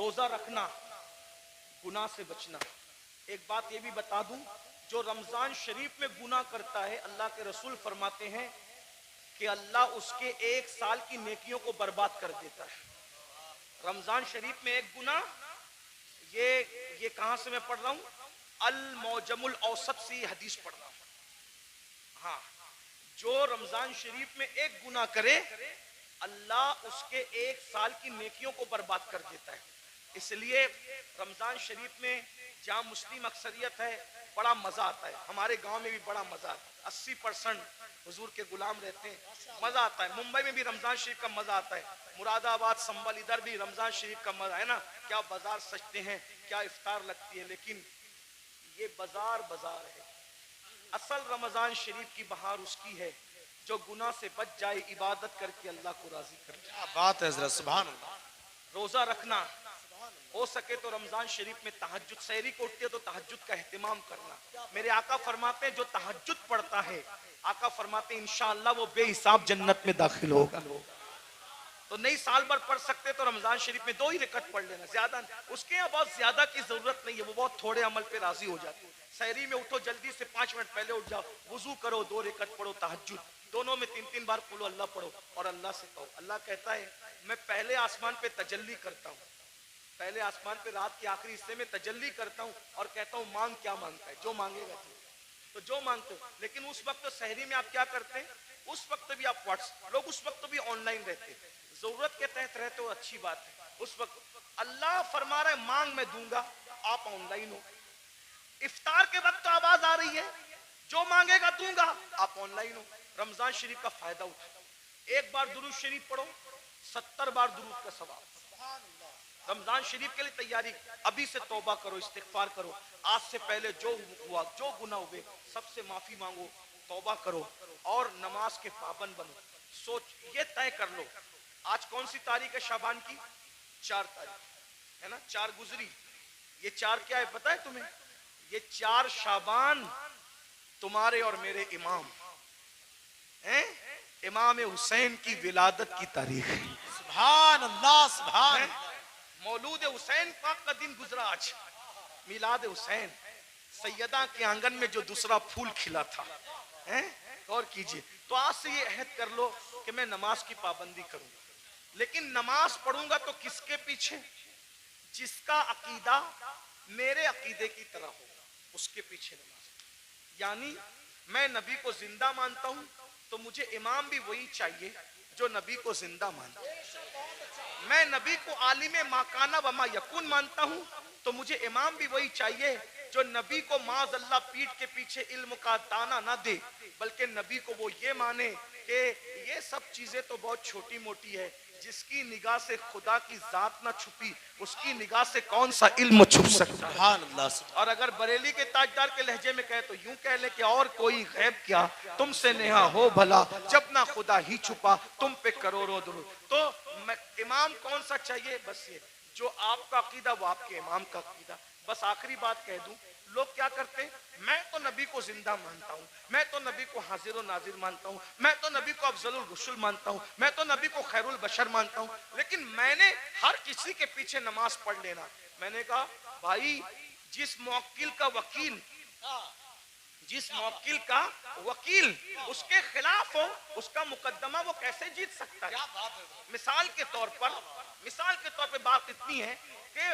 روزہ رکھنا، گناہ سے بچنا۔ ایک بات یہ بھی بتا دوں، جو رمضان شریف میں گناہ کرتا ہے، اللہ کے رسول فرماتے ہیں کہ اللہ اس کے 1 سال کی نیکیوں کو برباد کر دیتا ہے۔ رمضان شریف میں ایک گناہ، یہ کہاں سے میں پڑھ رہا ہوں؟ المعجم الاوسط سے یہ حدیث پڑھ رہا ہوں۔ ہاں، جو رمضان شریف میں ایک گناہ کرے، اللہ اس کے 1 سال کی نیکیوں کو برباد کر دیتا ہے۔ اس لیے رمضان شریف میں جہاں مسلم اکثریت ہے بڑا مزہ آتا ہے۔ ہمارے گاؤں میں بھی بڑا مزہ آتا ہے، 80% حضور کے غلام رہتے ہیں، مزہ آتا ہے۔ ممبئی میں بھی رمضان شریف کا مزہ آتا ہے، مراد آباد، سنبل، ادھر بھی رمضان شریف کا مزہ ہے نا۔ کیا بازار سجتے ہیں، کیا افطار لگتی ہے، لیکن یہ بازار ہے۔ اصل رمضان شریف کی بہار اس کی ہے جو گناہ سے بچ جائے، عبادت کر کے اللہ کو راضی کر جائے۔ کیا بات ہے حضرت، سبحان اللہ۔ روزہ رکھنا، ہو سکے تو رمضان شریف میں تہجد، سحری کو اٹھتے تو تہجد کا اہتمام کرنا۔ میرے آقا فرماتے ہیں جو تہجد پڑھتا ہے، آقا فرماتے ہیں انشاءاللہ وہ بے حساب جنت میں داخل ہوگا۔ تو نہیں سال بھر پڑھ سکتے تو رمضان شریف میں 2 ہی رکعت پڑھ لینا، زیادہ اس کے یہاں بہت زیادہ کی ضرورت نہیں ہے، وہ بہت تھوڑے عمل پہ راضی ہو جاتے ہیں۔ سحری میں اٹھو جلدی سے 5 منٹ پہلے اٹھ جاؤ، وضو کرو، 2 رکعت پڑھو تہجد، دونوں میں 3 بار قل اللہ پڑھو اور اللہ سے کہو۔ اللہ کہتا ہے میں پہلے آسمان پہ تجلی کرتا ہوں، پہلے آسمان پہ رات کے آخری حصے میں تجلی کرتا ہوں اور کہتا ہوں مانگ کیا مانگتا ہے، جو مانگے گا تو جو مانگتے ہو۔ لیکن اس وقت سحری میں آپ کیا کرتے ہیں؟ اس وقت بھی آپ لوگ اس وقت بھی آن لائن رہتے ہیں، ضرورت کے تحت رہتے ہو، اچھی بات ہے۔ اس وقت اللہ فرما رہا ہے مانگ میں دوں گا، آپ آن لائن ہو۔ افطار کے وقت تو آواز آ رہی ہے جو مانگے گا دوں گا، آپ آن لائن ہو۔ رمضان شریف کا فائدہ اٹھاؤ، 1 بار درود شریف پڑھو، 70 بار درود کا ثواب۔ رمضان شریف کے لیے تیاری، ابھی سے توبہ کرو، استغفار کرو، آج سے پہلے جو ہوا، جو گناہ ہوئے سب سے معافی مانگو، توبہ کرو اور نماز کے پابند بنو۔ سوچ یہ طے کر لو، آج کون سی تاریخ ہے شعبان کی؟ 4 تاریخ ہے نا، 4 گزری۔ یہ 4 کیا ہے پتہ ہے تمہیں؟ یہ 4 شعبان تمہارے اور میرے امام ہیں، امام حسین کی ولادت کی تاریخ ہے۔ سبحان اللہ، سبحان اللہ۔ مولود حسین پاک کا دن گزرا آج، میلاد حسین، سیدہ کے آنگن میں جو دوسرا پھول کھلا تھا۔ غور کیجئے، تو آج سے یہ عہد کر لو کہ میں نماز کی پابندی کروں گا، لیکن نماز پڑھوں گا تو کس کے پیچھے؟ جس کا عقیدہ میرے عقیدے کی طرح ہوگا، اس کے پیچھے نماز۔ یعنی میں نبی کو زندہ مانتا ہوں تو مجھے امام بھی وہی چاہیے جو نبی کو زندہ مانتا ہے۔ میں نبی کو عالم ما کان و ما یکون مانتا ہوں تو مجھے امام بھی وہی چاہیے جو نبی کو معاذ اللہ پیٹھ کے پیچھے علم کا دانہ نہ دے، بلکہ نبی کو وہ یہ مانے کہ یہ سب چیزیں تو بہت چھوٹی موٹی ہے، جس کی نگاہ سے خدا کی ذات نہ چھپی اس کی نگاہ سے کون سا علم چھپ سکتا ہے۔ سبحان اللہ۔ اور اگر بریلی کے تاجدار کے لہجے میں کہے تو یوں کہہ لے کہ اور کوئی غیب کیا تم سے نہا ہو بھلا، جب نہ خدا ہی چھپا تم پہ کروڑوں درود۔ تو امام کون سا چاہیے؟ بس یہ جو آپ کا عقیدہ وہ آپ کے امام کا عقیدہ۔ بس آخری بات کہہ دوں، لوگ کیا کرتے ہیں؟ میں تو نبی کو زندہ مانتا ہوں، میں تو نبی کو حاضر و ناظر مانتا ہوں، میں تو نبی کو افضل الرسل مانتا ہوں، میں تو نبی کو خیر البشر مانتا ہوں، لیکن میں نے ہر کسی کے پیچھے نماز پڑھ لینا۔ میں نے کہا بھائی جس موکل کا وکیل اس کے خلاف ہو، اس کا مقدمہ وہ کیسے جیت سکتا ہے؟ مثال کے طور پر بات اتنی ہے کہ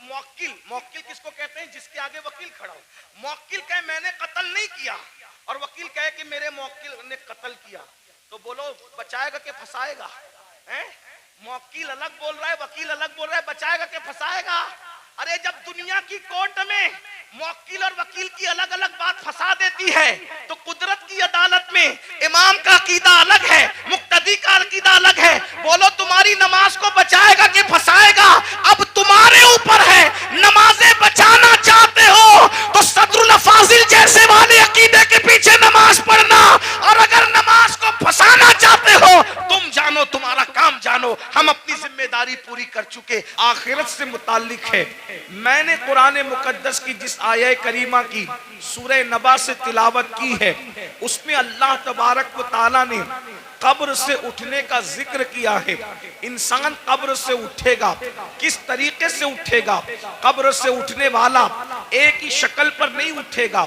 موکل کس کو کہتے ہیں؟ جس کے آگے وکیل کھڑا ہو۔ موکل کہے میں نے قتل نہیں کیا اور وکیل کہے کہ میرے موکل نے قتل کیا، تو بولو بچائے گا کہ پھنسائے گا؟ موکل الگ بول رہا ہے، وکیل الگ بول رہا ہے، بچائے گا کہ پھنسائے گا؟ ارے جب دنیا کی کورٹ میں موکل اور وکیل کی الگ الگ بات پھنسا دیتی ہے تو قدرت کی عدالت میں امام کا عقیدہ الگ ہے، مقتدی کا عقیدہ الگ ہے، بولو تمہاری نماز کو بچائے گا کہ پھنسائے گا؟ اب تمہارے اوپر ہے، نمازیں بچانا چاہتے ہو تو صدر الافاضل جیسے والے عقیدے کے پیچھے نماز پڑھنا، اور اگر نماز کو پھنسانا چاہتے ہو تم جانو، تمہارا کام جانو، ہم اپنی ذمہ داری پوری کر چکے، آخرت آخرت سے متعلق ہے. میں نے قرآن مقدس کی جس آیہ کریمہ کی سورہ نبا سے تلاوت کی ہے اس میں اللہ تبارک و تعالیٰ نے قبر سے اٹھنے کا ذکر کیا ہے. انسان قبر سے اٹھے گا, کس طریقے سے اٹھے گا؟ قبر سے اٹھنے والا ایک ہی شکل پر نہیں اٹھے گا.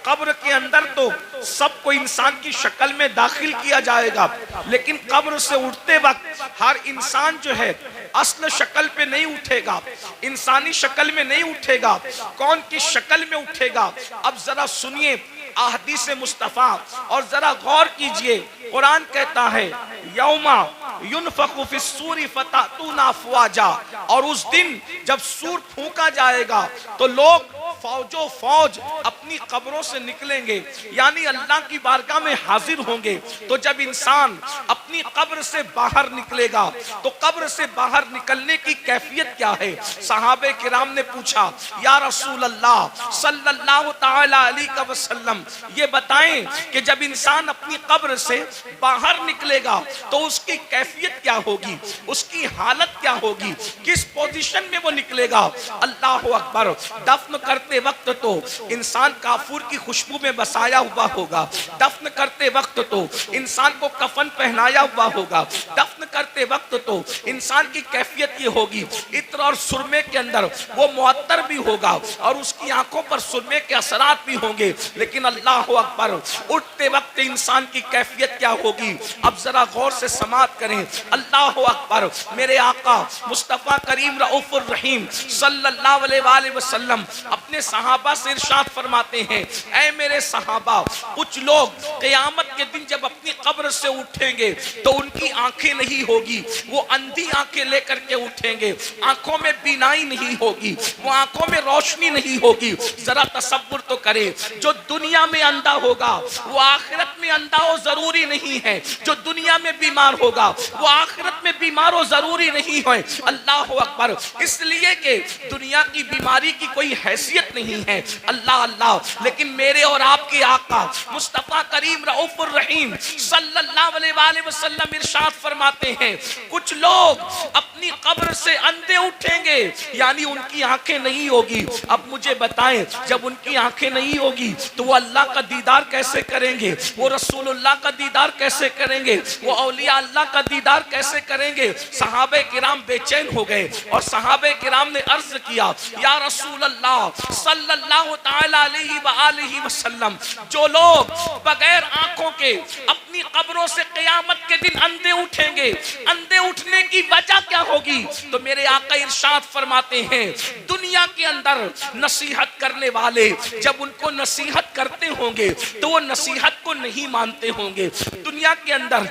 قبر کے اندر تو سب کو انسان کی شکل میں داخل کیا جائے گا, لیکن قبر سے اٹھتے وقت ہر انسان جو ہے اصل شکل پہ نہیں اٹھے گا, انسانی شکل میں نہیں اٹھے گا. کون کس شکل میں اٹھے گا؟ اب ذرا سنیے احادیث مصطفیٰ اور ذرا غور کیجئے. قرآن کہتا ہے یوما ینفخ فی الصور فتأتون افواجا, اور اس دن جب سور پھونکا جائے گا تو لوگ فوجوں فوج اپنی قبروں سے نکلیں گے, یعنی اللہ کی بارگاہ میں حاضر ہوں گے. تو جب انسان اپنی قبر سے باہر نکلے گا تو قبر سے باہر نکلنے کی کیفیت کیا ہے؟ صحابہ کرام نے پوچھا یا رسول اللہ صلی اللہ تعالی علیہ وسلم یہ بتائیں کہ جب انسان اپنی قبر سے باہر نکلے گا تو اس کی کیفیت کیا ہوگی, اس کی حالت کیا ہوگی, کس پوزیشن میں وہ نکلے گا؟ اللہ اکبر. دفن کرتے وقت تو انسان کافور کی خوشبو میں بسایا ہوا ہوگا, دفن کرتے وقت تو انسان کو کفن پہنایا ہوا ہوگا, دفن کرتے وقت تو انسان کی کیفیت یہ ہوگی عطر اور سرمے کے اندر وہ معطر بھی ہوگا اور اس کی آنکھوں پر سرمے کے اثرات بھی ہوں گے. لیکن اللہ اکبر اٹھتے وقت انسان کی کیفیت کیا ہوگی؟ اب ذرا غور سے سماعت کریں. اللہ اکبر. میرے آقا مصطفیٰ کریم رؤوف الرحیم صلی اللہ علیہ وآلہ وسلم اپنے صحابہ سے ارشاد فرماتے ہیں اے میرے صحابہ, کچھ لوگ قیامت کے دن جب اپنی قبر سے اٹھیں گے تو ان کی آنکھیں نہیں ہوگی, وہ اندھی آنکھیں لے کر کے اٹھیں گے, آنکھوں میں بینائی نہیں ہوگی, وہ آنکھوں میں روشنی نہیں ہوگی. ذرا تصور تو کریں, جو دنیا میں اندھا ہوگا وہ آخرت میں اندھا ہو ضروری نہیں ہے, جو دنیا میں بیمار ہوگا وہ آخرت میں بیمار ہو ضروری نہیں ہے. اللہ اکبر. اس لیے کہ دنیا کی بیماری کی کوئی حیثیت نہیں ہے. اللہ اللہ. لیکن میرے اور آپ کے آقا مصطفیٰ کریم رؤوف الرحیم صلی اللہ علیہ وآلہ وسلم ارشاد فرماتے ہیں کچھ لوگ اپنی قبر سے اندھے اٹھیں گے, یعنی ان کی آنکھیں نہیں ہوگی. اب مجھے بتائیں جب ان کی آنکھیں نہیں ہوگی تو وہ اللہ کا دیدار کیسے کریں گے, وہ رسول اللہ کا دیدار کیسے کریں گے, وہ اولیاء اللہ کا دیدار کیسے کریں گے؟ صحابہ کرام بے چین ہو گئے اور صحابہ کرام نے عرض کیا یا رسول اللہ صلی اللہ تعالی علیہ وآلہ وسلم, جو لوگ بغیر آنکھوں کے اپنی قبروں سے قیامت کے دن اندھے اٹھیں گے, اندھے اٹھنے کی وجہ کیا ہوگی؟ تو میرے آقا ارشاد فرماتے ہیں دنیا کے اندر نصیحت کرنے والے جب ان کو نصیحت کرتے ہوں گے تو وہ نصیحت کو نہیں مانتے ہوں گے. دنیا کے اندر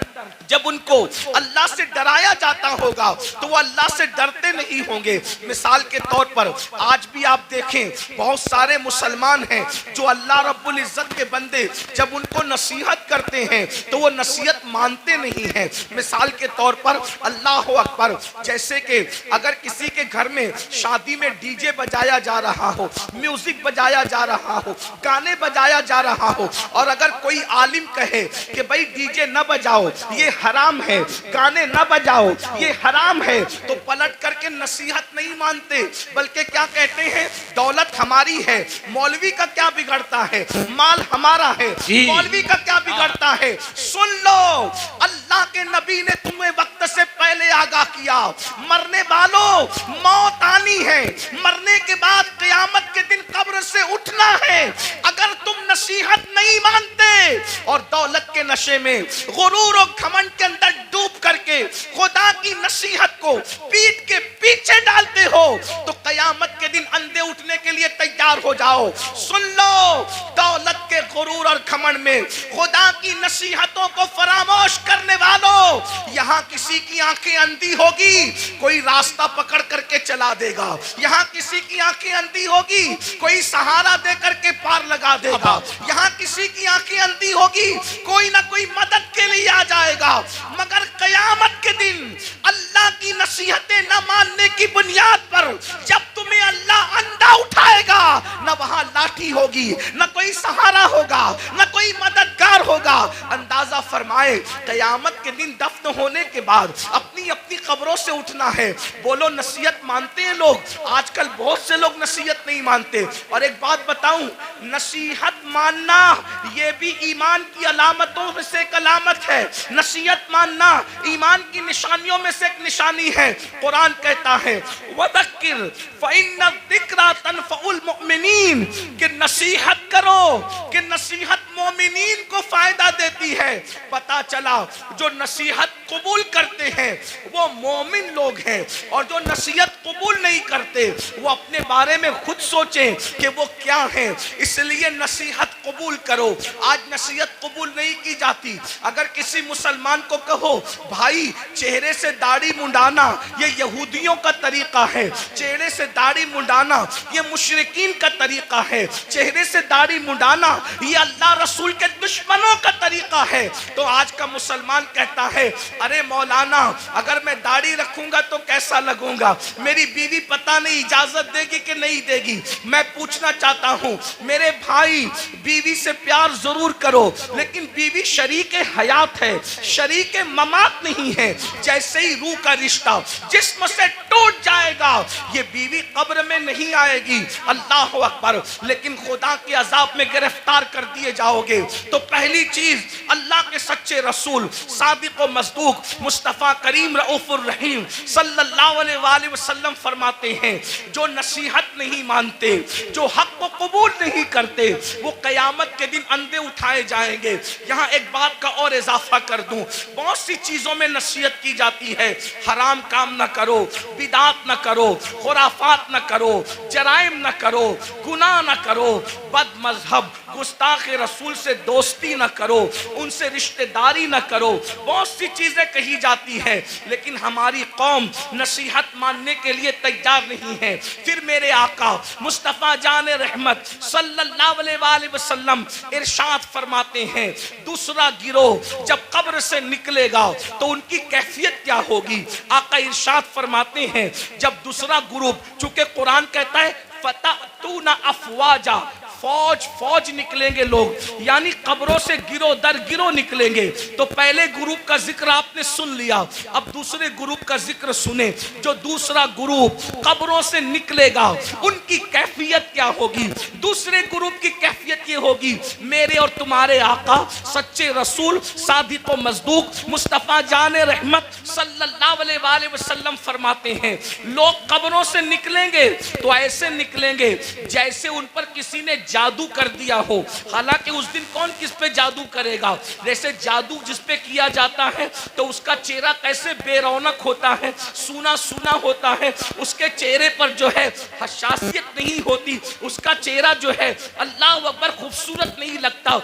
جب ان کو اللہ سے ڈرایا جاتا ہوگا تو وہ اللہ سے ڈرتے نہیں ہوں گے. مثال کے طور پر آج بھی آپ دیکھیں بہت سارے مسلمان ہیں جو اللہ رب العزت کے بندے جب ان کو نصیحت کرتے ہیں تو وہ نصیحت مانتے نہیں ہیں. مثال کے طور پر اللہ اکبر, جیسے کہ اگر کسی کے گھر میں شادی میں ڈی جے بجایا جا رہا ہو, میوزک بجایا جا رہا ہو, گانے بجایا جا رہا ہو, اور اگر کوئی عالم کہے کہ بھئی ڈی جے نہ بجاؤ یہ حرام ہے, گانے نہ بجاؤ یہ حرام ہے, تو پلٹ کر کے نصیحت نہیں مانتے بلکہ کیا کہتے ہیں دولت ہماری ہے, مولوی کا کیا بگڑتا ہے, مال ہمارا ہے, مولوی کا کیا بگڑتا ہے. سن لو اللہ کے نبی نے تمہیں وقت سے پہلے آگاہ کیا, مرنے والوں موت آنی ہے, مرنے کے بعد قیامت کے دن قبر سے اٹھنا ہے. اگر تم نصیحت نہیں مانتے اور دولت کے نشے میں غرور و گھمنڈ کے اندر ڈوب کر کے خدا کی نصیحت کو پیٹ کے پیچھے ڈالتے ہو تو قیامت کے دن اندھے اٹھنے کے لیے تیار ہو جاؤ. سن لو دولت کے غرور اور گھمنڈ میں خدا کی نصیحتوں کو فراموش کرنے والوں, یہاں کسی کی آنکھیں اندھی ہوگی کوئی راستہ پکڑ کر کے چلا دے گا, یہاں کسی کی آنکھیں اندھی ہوگی کوئی سہارا دے کر کے پار لگا دے گا, یہاں کسی کی آنکھیں اندھی ہوگی کوئی نہ کوئی مدد کے لیے آ جائے گا. مگر قیامت کے دن اللہ کی نصیحتیں نہ ماننے کی بنیاد پر جب تمہیں اللہ اندھا اٹھائے گا, نہ وہاں لاٹھی ہوگی, نہ کوئی سہارا ہوگا, نہ کوئی مددگار ہوگا. اندازہ فرمائے قیامت کے دن دفن ہونے کے بعد اپنی اپنی اپنی قبروں سے اٹھنا ہے. بولو نصیحت مانتے ہیں لوگ؟ آج کل بہت سے لوگ نصیحت نہیں مانتے. اور ایک بات بتاؤں، نصیحت ماننا یہ بھی ایمان کی علامتوں میں سے ایک علامت ہے. نصیحت ماننا ایمان کی نشانیوں میں سے ایک نشانی ہے. قرآن کہتا ہے وَذَكِّرْ فَإِنَّ الذِّكْرَى تَنفَعُ الْمُؤْمِنِينَ، کہ نصیحت کرو، کہ نصیحت مومنین کو فائدہ دیتی ہے. پتا چلا جو نصیحت قبول کرتے ہیں وہ مومن لوگ ہیں، اور جو نصیحت قبول نہیں کرتے وہ اپنے بارے میں خود سوچیں کہ وہ کیا ہیں. اس لیے نصیحت قبول کرو. آج نصیحت قبول نہیں کی جاتی. اگر کسی مسلمان کو کہو بھائی چہرے سے داڑھی منڈانا یہ یہودیوں کا طریقہ ہے، چہرے سے داڑھی منڈانا یہ مشرکین کا طریقہ ہے، چہرے سے داڑھی منڈانا یہ اللہ رسول کے دشمنوں کا طریقہ ہے، تو آج کا مسلمان کہتا ہے ارے مولانا اگر میں داڑھی رکھوں گا تو کیسا لگوں گا، میری بیوی پتہ نہیں اجازت دے گی کہ نہیں دے گی. میں پوچھنا چاہتا ہوں میرے بھائی، بیوی سے پیار ضرور کرو لیکن بیوی شریک حیات ہے، شریک ممات نہیں ہے. جیسے ہی روح کا رشتہ جسم سے ٹوٹ جائے گا یہ بیوی قبر میں نہیں آئے گی. اللہ اکبر. لیکن خدا کے عذاب میں گرفتار کر دیے جاؤ گے. تو پہلی چیز اللہ کے سچے رسول صادق و مصدوق مصطفیٰ کریم رؤوف الرحیم صلی اللہ علیہ وآلہ وسلم فرماتے ہیں جو نصیحت نہیں مانتے، جو حق کو قبول نہیں کرتے، وہ قیامت کے دن اندھے اٹھائے جائیں گے. یہاں ایک بات کا اور اضافہ کر دوں، بہت سی چیزوں میں نصیحت کی جاتی ہے. حرام کام نہ کرو، بدعات نہ کرو، خرافات نہ کرو، جرائم نہ کرو، گناہ نہ کرو، بد مذہب گستاخ رسول سے دوستی نہ کرو، ان سے رشتہ داری نہ کرو. بہت سی چیزیں کہی جاتی ہیں لیکن ہماری قوم نصیحت ماننے کے لیے تیار نہیں ہے. پھر میرے آقا مصطفیٰ جان رحمت صلی اللہ علیہ وآلہ وسلم ارشاد فرماتے ہیں دوسرا گروہ جب قبر سے نکلے گا تو ان کی کیفیت کیا ہوگی. آقا ارشاد فرماتے ہیں جب دوسرا گروپ، چونکہ قرآن کہتا ہے فَتَأْتُونَ أَفْوَاجًا، فوج نکلیں گے لوگ، یعنی قبروں سے گروہ در گروہ نکلیں گے. تو پہلے گروپ کا ذکر آپ نے سن لیا، اب دوسرے گروپ کا ذکر سنیں. جو دوسرا گروپ قبروں سے نکلے گا ان کی کیفیت کیا ہوگی. دوسرے گروپ کی کیفیت یہ ہوگی، میرے اور تمہارے آقا سچے رسول صادق و مصدوق مصطفیٰ جان رحمت صلی اللہ علیہ وآلہ وسلم فرماتے ہیں لوگ قبروں سے نکلیں گے تو ایسے نکلیں گے جیسے ان پر کسی نے جادو کر دیا ہو. حالانکہ اس دن کون کس پہ جادو کرے گا؟ جیسے جادو جس پہ کیا جاتا ہے تو اس کا چہرہ کیسے بے رونق ہوتا ہے، سونا سونا ہوتا ہے، اس کے چہرے پر جو ہے حساسیت نہیں ہوتی، اس کا چہرہ جو ہے اللہ اکبر خوبصورت نہیں لگتا.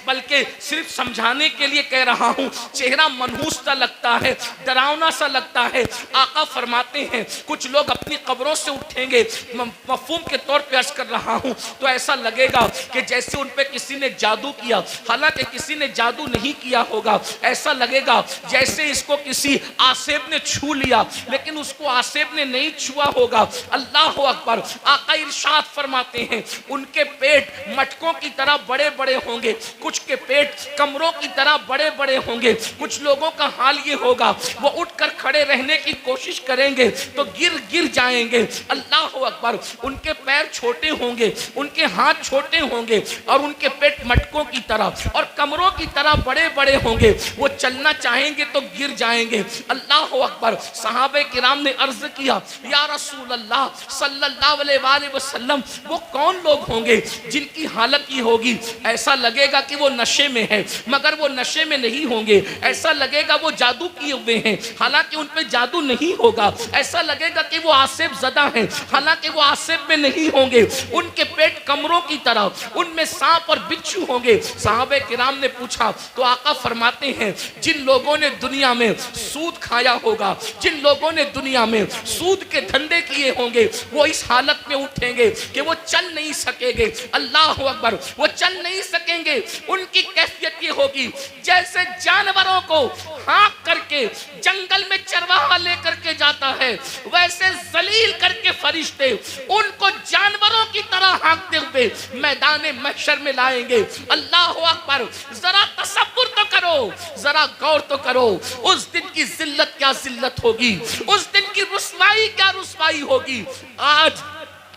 بلکہ صرف سمجھانے کے لیے کہہ رہا ہوں، چہرہ منحوس سا لگتا ہے، ڈراؤنا سا لگتا ہے. آقا فرماتے ہیں کچھ لوگ اپنی قبروں سے اٹھیں گے، مفہوم کے طور پہ عرض کر رہا ہوں، تو ایسا لگے گا کہ جیسے ان پہ کسی نے جادو کیا، حالانکہ کسی نے جادو نہیں کیا ہوگا. ایسا لگے گا جیسے اس کو کسی آسیب نے چھو لیا لیکن اس کو آسیب نے نہیں چھوا ہوگا. اللہ اکبر. آقا ارشاد فرماتے ہیں ان کے پیٹ مٹکوں کی طرح بڑے بڑے ہوں گے، کچھ کے پیٹ کمروں کی طرح بڑے بڑے ہوں گے. کچھ لوگوں کا حال یہ ہوگا وہ اٹھ کر کھڑے رہنے کی کوشش کریں گے تو گر جائیں گے. اللہ اکبر. ان کے پیر چھوٹے ہوں گے، ان کے ہاتھ چھوٹے ہوں گے اور ان کے پیٹ مٹکوں کی طرح اور کمروں کی طرح بڑے بڑے ہوں گے. وہ چلنا چاہیں گے تو گر جائیں گے. اللہ اکبر. صحابہ کرام نے عرض کیا یا رسول اللہ صلی اللہ علیہ وآلہ وسلم وہ کون لوگ ہوں گے جن کی حالت یہ ہوگی؟ ایسا لگے گا کہ وہ نشے میں ہے مگر وہ نشے میں نہیں ہوں گے. ایسا لگے گا وہ جادو کیے ہوئے ہیں حالانکہ ان پہ جادو نہیں ہوگا. ایسا لگے گا کہ وہ آسیب زدہ ہیں حالانکہ وہ آسیب میں نہیں ہوں گے. ان کے پیٹ کمروں کی طرح، ان میں سانپ اور بچھو ہوں گے. صحابہ کرام نے پوچھا تو آقا فرماتے ہیں جن لوگوں نے دنیا میں سود کھایا ہوگا، جن لوگوں نے دنیا میں سود کے دھندے کیے ہوں گے وہ اس حالت میں اٹھیں گے کہ وہ چل نہیں سکیں گے. اللہ اکبر. وہ چل نہیں سکیں گے. ان کی کیفیت یہ ہوگی جیسے جانوروں کو ہانک کر کے جنگل میں چرواہا لے کر کے جاتا ہے ویسے ذلیل کر کے فرشتے ان کو جانوروں کی طرح ہانکتے ہوئے کے میدان محشر میں لائیں گے. اللہ اکبر. ذرا تصور تو کرو, ذرا غور تو کرو, اس دن کی ذلت کیا ذلت ہوگی, اس دن کی رسوائی کیا رسوائی ہوگی. آج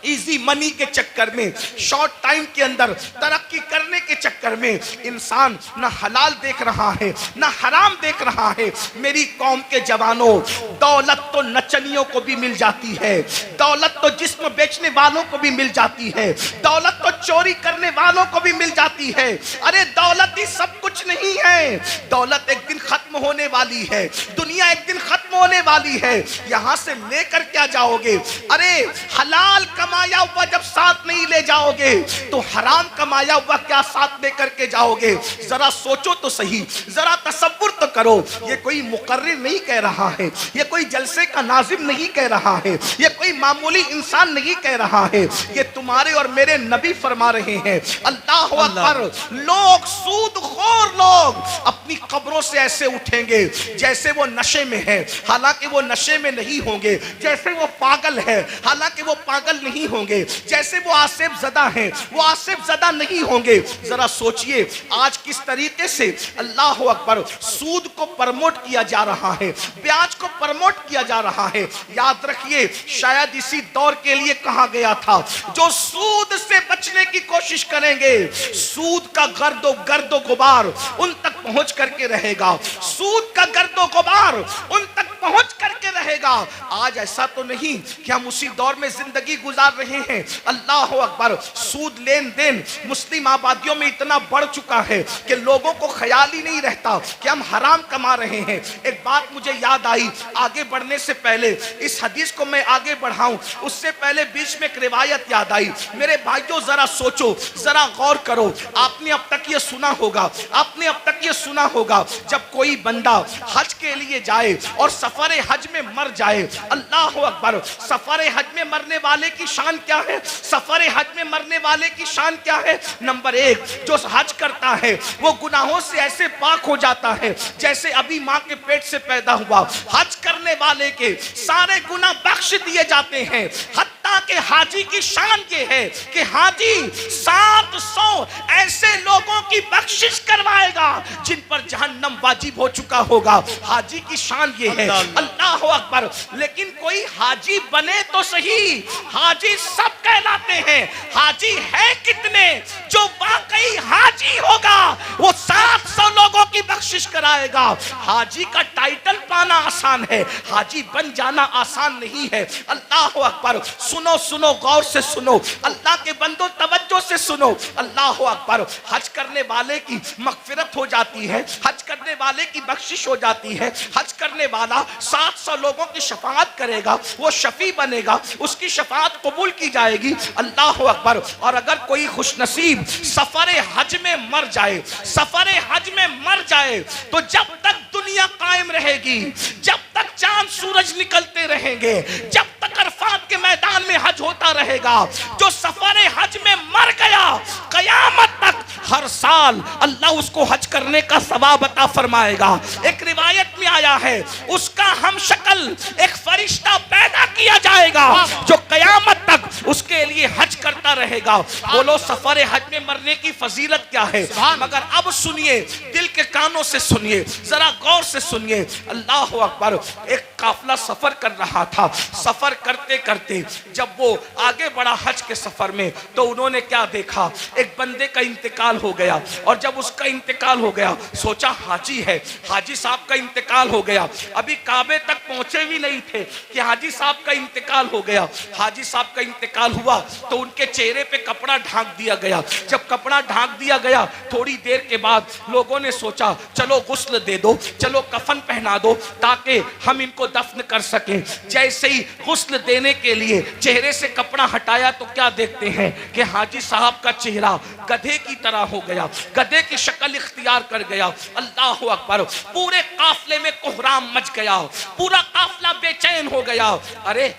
ایزی منی کے چکر میں, شارٹ ٹائم کے اندر ترقی کرنے کے چکر میں انسان نہ حلال دیکھ رہا ہے نہ حرام دیکھ رہا ہے. میری قوم کے جوانوں, دولت تو نچنیوں کو بھی مل جاتی ہے, دولت تو جسم بیچنے والوں کو بھی مل جاتی ہے, دولت تو چوری کرنے والوں کو بھی مل جاتی ہے. ارے دولت ہی سب کچھ نہیں ہے, دولت ایک دن ختم ہونے والی ہے, دنیا ایک دن ختم ہونے والی ہے. یہاں سے لے کر کیا جاؤ گے؟ ارے حلال کمایا ہوا جب ساتھ نہیں لے جاؤ گے تو حرام کمایا ہوا کیا ساتھ لے کر کے جاؤ گے؟ ذرا سوچو تو صحیح, ذرا تصور تو کرو. یہ کوئی مقرر نہیں کہہ رہا ہے, یہ کوئی جلسے کا ناظم نہیں کہہ رہا ہے, یہ کوئی معمولی انسان نہیں کہہ رہا ہے, یہ تمہارے اور میرے نبی فرما رہے ہیں. اللہ اکبر. لوگ, سود خور لوگ اپنی قبروں سے ایسے اٹھیں گے جیسے وہ نشے میں ہے, حالانکہ وہ نشے میں نہیں ہوں گے. جیسے وہ پاگل ہے, حالانکہ وہ پاگل نہیں ہوں گے. جیسے وہ آصف زدہ ہیں, وہ آصف زدہ نہیں ہوں گے. ذرا سوچئے آج کس طریقے سے اللہ اکبر سود کو پرموٹ کیا جا رہا ہے, بیاج کو پرموٹ کیا جا رہا ہے. یاد رکھیے شاید اسی دور کے لیے کہا گیا تھا جو سود سے بچنے کی کوشش کریں گے, سود کا گرد و غبار ان تک پہنچ کر کے رہے گا, سود کا گرد و غبار ان تک پہنچ کر کے رہے گا. آج ایسا تو نہیں کہ ہم اسی دور میں زندگی گزار رہے ہیں. اللہ اکبر. سود لین دین مسلم آبادیوں میں اتنا بڑھ چکا ہے کہ لوگوں کو خیال ہی نہیں رہتا کہ ہم حرام کما رہے ہیں. ایک بات مجھے یاد آئی, آگے بڑھنے سے پہلے اس حدیث کو میں آگے بڑھاؤں اس سے پہلے بیچ میں ایک روایت یاد آئی. میرے بھائیوں ذرا سوچو, ذرا غور کرو. آپ نے اب تک یہ سنا ہوگا, آپ نے اب تک یہ سنا ہوگا جب کوئی بندہ حج کے لیے جائے اور سفر حج میں مر جائے. اللہ اکبر. سفر حج میں مرنے والے کی شان کیا ہے؟ سفر حج میں مرنے والے کی شان کیا ہے؟ نمبر ایک, جو حج کرتا ہے وہ گناہوں سے ایسے پاک ہو جاتا ہے جیسے ابھی ماں کے پیٹ سے پیدا ہوا. حج کرنے والے کے سارے گناہ بخش دیے جاتے ہیں. حتیٰ کہ حاجی کی شان یہ ہے کہ حاجی 700 ایسے لوگوں کی بخشش کروائے گا جن پر جہنم واجب ہو چکا ہوگا. حاجی کی شان یہ ہے. اللہ اکبر. لیکن کوئی حاجی بنے تو صحیح, حاجی سب کہلاتے ہیں. حاجی ہے کتنے؟ جو واقعی حاجی ہوگا وہ 700 لوگوں کی بخشش کرائے گا. حاجی کا ٹائٹل پانا آسان ہے, حاجی بن جانا آسان نہیں ہے. اللہ اکبر. سنو سنو, غور سے سنو, اللہ کے بندو توجہ سے سنو. اللہ اکبر. حج کرنے والے کی مغفرت ہو جاتی ہے, حج کرنے والے کی بخشش ہو جاتی ہے. حج کرنے والا 700 لوگوں کی شفاعت کرے گا, وہ شفیع بنے گا, اس کی شفاعت قبول کی جائے گی. اللہ اکبر. اور اگر کوئی خوش نصیب سفر حج میں مر جائے, سفر حج میں مر جائے تو جب تک دنیا قائم رہے گی, جب تک چاند سورج نکلتے رہیں گے, جب تک عرفات کے میدان میں حج ہوتا رہے گا, جو سفر حج میں مر گیا قیامت تک ہر سال اللہ اس کو حج کرنے کا ثواب عطا فرمائے گا. ایک روایت میں آیا ہے اس کا ہم شکل ایک فرشتہ پیدا کیا جائے گا جو قیامت تک اس کے لیے حج کرتا رہے گا. بولو سفر حج میں مرنے کی فضیلت کیا ہے؟ مگر اب سنیے, دل کے کانوں سے سنیے, ذرا غور سے سنیے. اللہ اکبر. ایک قافلہ سفر کر رہا تھا. سفر کرتے کرتے جب وہ آگے بڑھا حج کے سفر میں تو انہوں نے کیا دیکھا, ایک بندے کا انتقال ہو گیا. اور جب اس کا انتقال ہو گیا سوچا حاجی ہے, حاجی صاحب کا انتقال ہو گیا. ابھی کعبے تک پہنچے بھی نہیں تھے کہ حاجی صاحب کا انتقال ہو گیا. حاجی صاحب کا انتقال ہوا تو ان کے چہرے پہ کپڑا ڈھانک دیا گیا. جب کپڑا ڈھانک دیا گیا تھوڑی دیر کے بعد لوگوں نے سوچا چلو غسل دے دو, چلو کفن پہنا دو تاکہ ہم ان کو دفن کر سکیں. جیسے ہی غسل دینے کے لیے چہرے سے کپڑا ہٹایا تو کیا دیکھتے ہیں کہ حاجی صاحب کا چہرہ گدھے کی طرح ہو گیا, گدھے کی شکل اختیار کر گیا. اللہ اکبر. پورے قافلے میں کوہرام مچ گیا, پورا قافلہ بے چین ہو گیا. ارے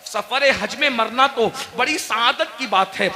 سفر حج میں مرنا تو بڑی سعادت کی بات ہے,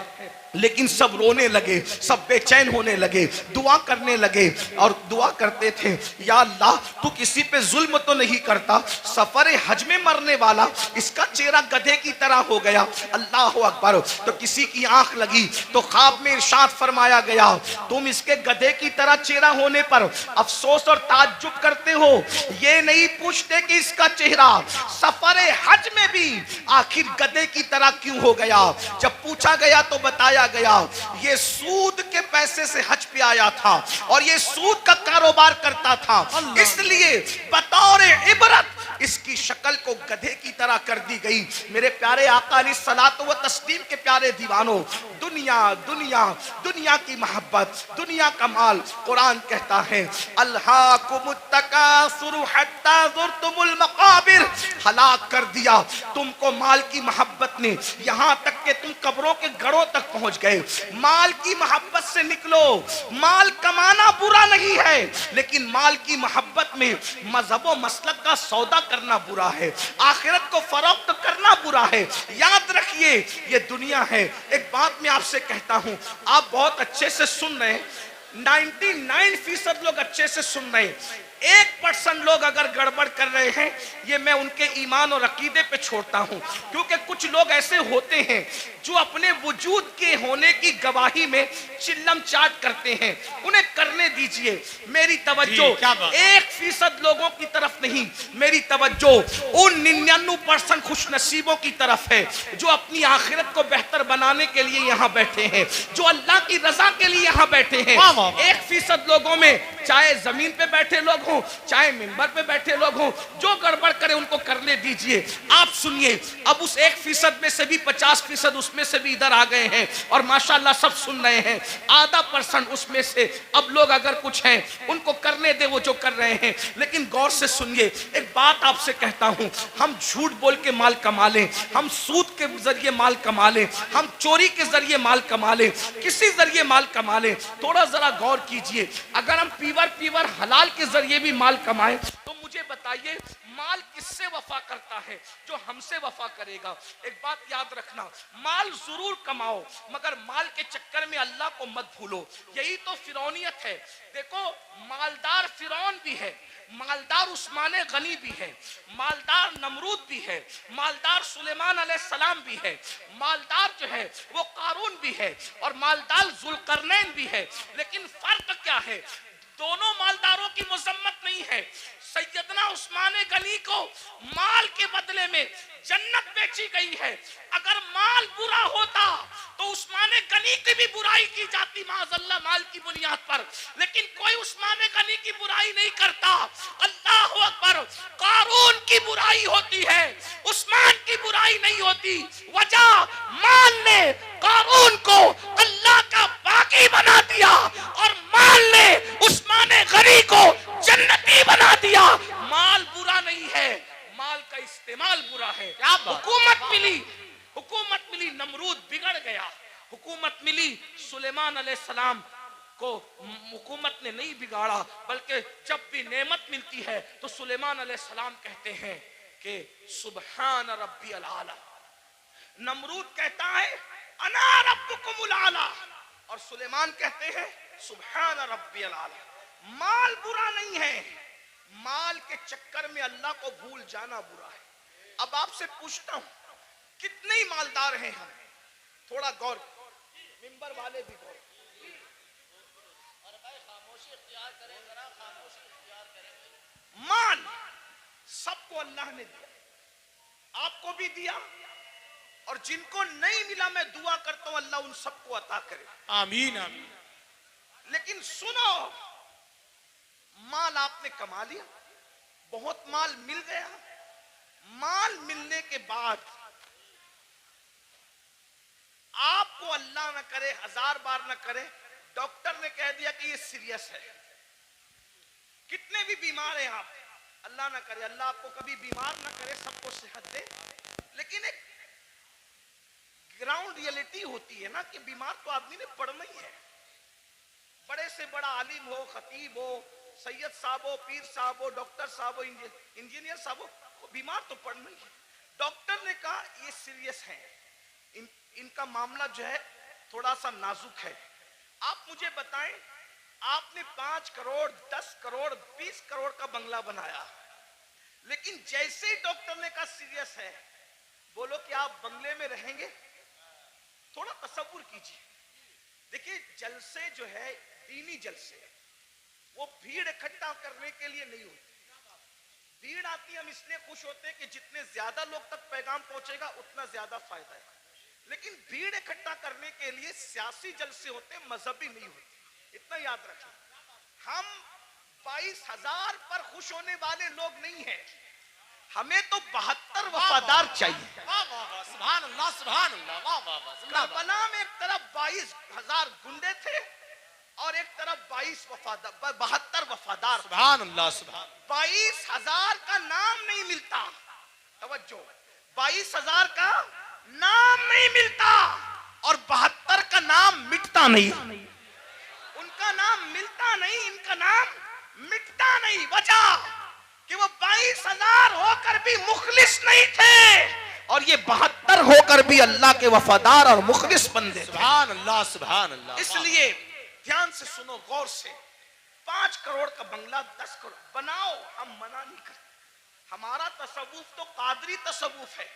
لیکن سب رونے لگے, سب بے چین ہونے لگے, دعا کرنے لگے اور دعا کرتے تھے, یا اللہ تو کسی پہ ظلم تو نہیں کرتا, سفر حج میں مرنے والا اس کا چہرہ گدھے کی طرح ہو گیا, اللہ اکبر. تو کسی کی آنکھ لگی تو خواب میں ارشاد فرمایا گیا تم اس کے گدھے کی طرح چہرہ ہونے پر افسوس اور تعجب کرتے ہو, یہ نہیں پوچھتے کہ اس کا چہرہ سفر حج میں بھی آخر گدھے کی طرح کیوں ہو گیا. جب پوچھا گیا تو بتایا گیا یہ سود کے پیسے سے حج پہ آیا تھا اور یہ سود کا کاروبار کرتا تھا, اس لیے بطور عبرت اس کی شکل کو گدھے کی طرح کر دی گئی. میرے پیارے آقا علیہ الصلوۃ والتسلیم کے پیارے دیوانوں, دنیا دنیا دنیا کی محبت, دنیا کا مال, قرآن کہتا ہے الہاکم التکاثر حتی زرتم المقابر, ہلاک کر دیا تم کو مال کی محبت نے یہاں تک کہ تم قبروں کے گڑھوں تک پہنچ گئے. مال کی محبت سے نکلو, مال کمانا برا نہیں ہے لیکن مال کی محبت میں مذہب و مسلک کا سودا کرنا برا ہے, آخرت کو فروخت کرنا برا ہے. یاد رکھیے یہ دنیا ہے. ایک بات میں آپ سے کہتا ہوں, آپ بہت اچھے سے سن رہے ہیں, 99% لوگ اچھے سے سن رہے ہیں, 1% لوگ اگر گڑبڑ کر رہے ہیں یہ میں ان کے ایمان اور عقیدے پہ چھوڑتا ہوں, کیونکہ کچھ لوگ ایسے ہوتے ہیں جو اپنے وجود کے ہونے کی گواہی میں چلم چاٹ کرتے ہیں, انہیں کرنے دیجئے. میری توجہ 1% لوگوں کی طرف نہیں, میری توجہ ان 99% خوش نصیبوں کی طرف ہے جو اپنی آخرت کو بہتر بنانے کے لیے یہاں بیٹھے ہیں, جو اللہ کی رضا کے لیے یہاں بیٹھے ہیں. 1% لوگوں میں چاہے زمین پہ بیٹھے لوگ ہوں چاہے منبر پہ بیٹھے لوگ ہوں, جو گڑبڑ کرے ان کو کرنے دیجئے. آپ سنیے, اب اس 1% میں سے بھی 50% اس میں سے بھی ادھر آ گئے ہیں اور ماشاءاللہ سب سن رہے ہیں. آدھا % اس میں سے اب لوگ اگر کچھ ہیں ان کو کرنے دے وہ جو کر رہے ہیں, لیکن غور سے سنیے. ایک بات آپ سے کہتا ہوں, ہم جھوٹ بول کے مال کما لیں, ہم سود کے ذریعے مال کما لیں, ہم چوری کے ذریعے مال کما لیں, کسی ذریعے مال کما لیں, تھوڑا ذرا غور کیجئے. اگر ہم پیور حلال کے ذریعے بھی مال کمائیں تو مجھے بتائیے مال کس سے وفا کرتا ہے؟ جو ہم سے وفا کرے گا. ایک بات یاد رکھنا, مال ضرور کماؤ مگر مال کے چکر میں اللہ کو مت بھولو. یہی تو فرعونیت ہے. دیکھو مالدار فرعون بھی ہے, مالدار عثمان غنی بھی ہے, مالدار نمرود بھی ہے, مالدار سلیمان علیہ السلام بھی ہے, مالدار جو ہے وہ قارون بھی ہے اور مالدار ذوالقرنین بھی ہے. لیکن فرق کیا ہے؟ دونوں مالداروں کی مذمت نہیں ہے. سیدنا عثمان غنی کو مال کے بدلے میں جنت بیچی گئی ہے. اگر مال برا ہوتا تو عثمان غنی کی بھی برائی کی جاتی معاذ اللہ مال کی بنیاد پر, لیکن کوئی عثمان غنی کی برائی نہیں کرتا. اللہ اکبر. قارون کی برائی ہوتی ہے, عثمان کی برائی نہیں ہوتی. وجہ مال نے قارون کو اللہ کا باغی بنا دیا اور مال نے عثمان غنی کو جنتی بنا دیا. مال برا نہیں ہے, مال کا استعمال برا ہے. حکومت ملی نمرود بگڑ گیا, حکومت ملی سلیمان علیہ السلام کو حکومت نے نہیں بگاڑا, بلکہ جب بھی نعمت ملتی ہے تو سلیمان علیہ السلام کہتے ہیں کہ سبحان ربی العالی. نمرود کہتا ہے انا ربکم العالی اور سلیمان کہتے ہیں سبحان ربی العالی. مال برا نہیں ہے, مال کے چکر میں اللہ کو بھول جانا برا ہے. اب آپ سے پوچھتا ہوں کتنے ہی مالدار ہیں ہم؟ تھوڑا غور, منبر والے بھی غور. مال سب کو اللہ نے دیا, آپ کو بھی دیا, اور جن کو نہیں ملا میں دعا کرتا ہوں اللہ ان سب کو عطا کرے. آمین آمین. لیکن سنو, مال آپ نے کما لیا, بہت مال مل گیا. مال ملنے کے بعد آپ کو اللہ نہ کرے, 1000 بار نہ کرے, ڈاکٹر نے کہہ دیا کہ یہ سیریس ہے. کتنے بھی بیمار ہیں آپ, اللہ نہ کرے, اللہ آپ کو کبھی بیمار نہ کرے, سب کو صحت دے. لیکن ایک گراؤنڈ ریئلٹی ہوتی ہے نا کہ بیمار تو آدمی نے پڑنا ہی ہے. بڑے سے بڑا عالم ہو, خطیب ہو, سید صاحب ہو, پیر صاحب ہو, ڈاکٹر صاحب ہو, انجینئر صاحب ہو, بیمار تو پڑنا ہی ہے. ڈاکٹر نے کہا یہ سیریس ہے, ان کا معاملہ جو ہے تھوڑا سا نازک ہے. آپ مجھے بتائیں, آپ نے 5 کروڑ 10 کروڑ 20 کروڑ کا بنگلہ بنایا, لیکن جیسے ہی ڈاکٹر نے کہا سیریس ہے, بولو کہ آپ بنگلے میں رہیں گے؟ تھوڑا تصور کیجئے. دیکھیں جلسے جو ہے دینی جلسے, وہ بھیڑ اکٹھا کرنے کے لیے نہیں ہوتی. بھیڑ آتی ہم اس لیے خوش ہوتے ہیں کہ جتنے زیادہ لوگ تک پیغام پہنچے گا اتنا زیادہ فائدہ ہے. لیکن بھیڑ اکٹھا کرنے کے لیے سیاسی جلسے ہوتے ہیں, مذہبی نہیں ہوتے. اتنا یاد رکھیں. ہم 22,000 پر خوش ہونے والے لوگ نہیں ہیں, ہمیں تو 72 وفادار چاہیے. واہ واہ واہ سبحان اللہ سبحان اللہ واہ واہ واہ زندہ باد. کربلا میں ایک طرف 22,000 گنڈے تھے اور ایک طرف 72 وفادار. سبحان اللہ سبحان 22,000 کا نام نہیں ملتا. توجہ, 22,000 کا نام نہیں ملتا اور 72 کا نام مٹتا نہیں. ان کا نام ملتا نہیں, ان کا نام مٹتا نہیں. وجہ کہ وہ 22,000 ہو کر بھی مخلص نہیں تھے اور یہ 72 ہو کر بھی اللہ کے وفادار اور مخلص بندے تھے. سبحان اللہ سبحان اللہ. اس لیے دھیان سے سنو, غور سے. 5 کروڑ کا بنگلہ 10 کروڑ بناؤ, ہم منع نہیں کرتے. ہمارا تصوف تو قادری تصوف ہے,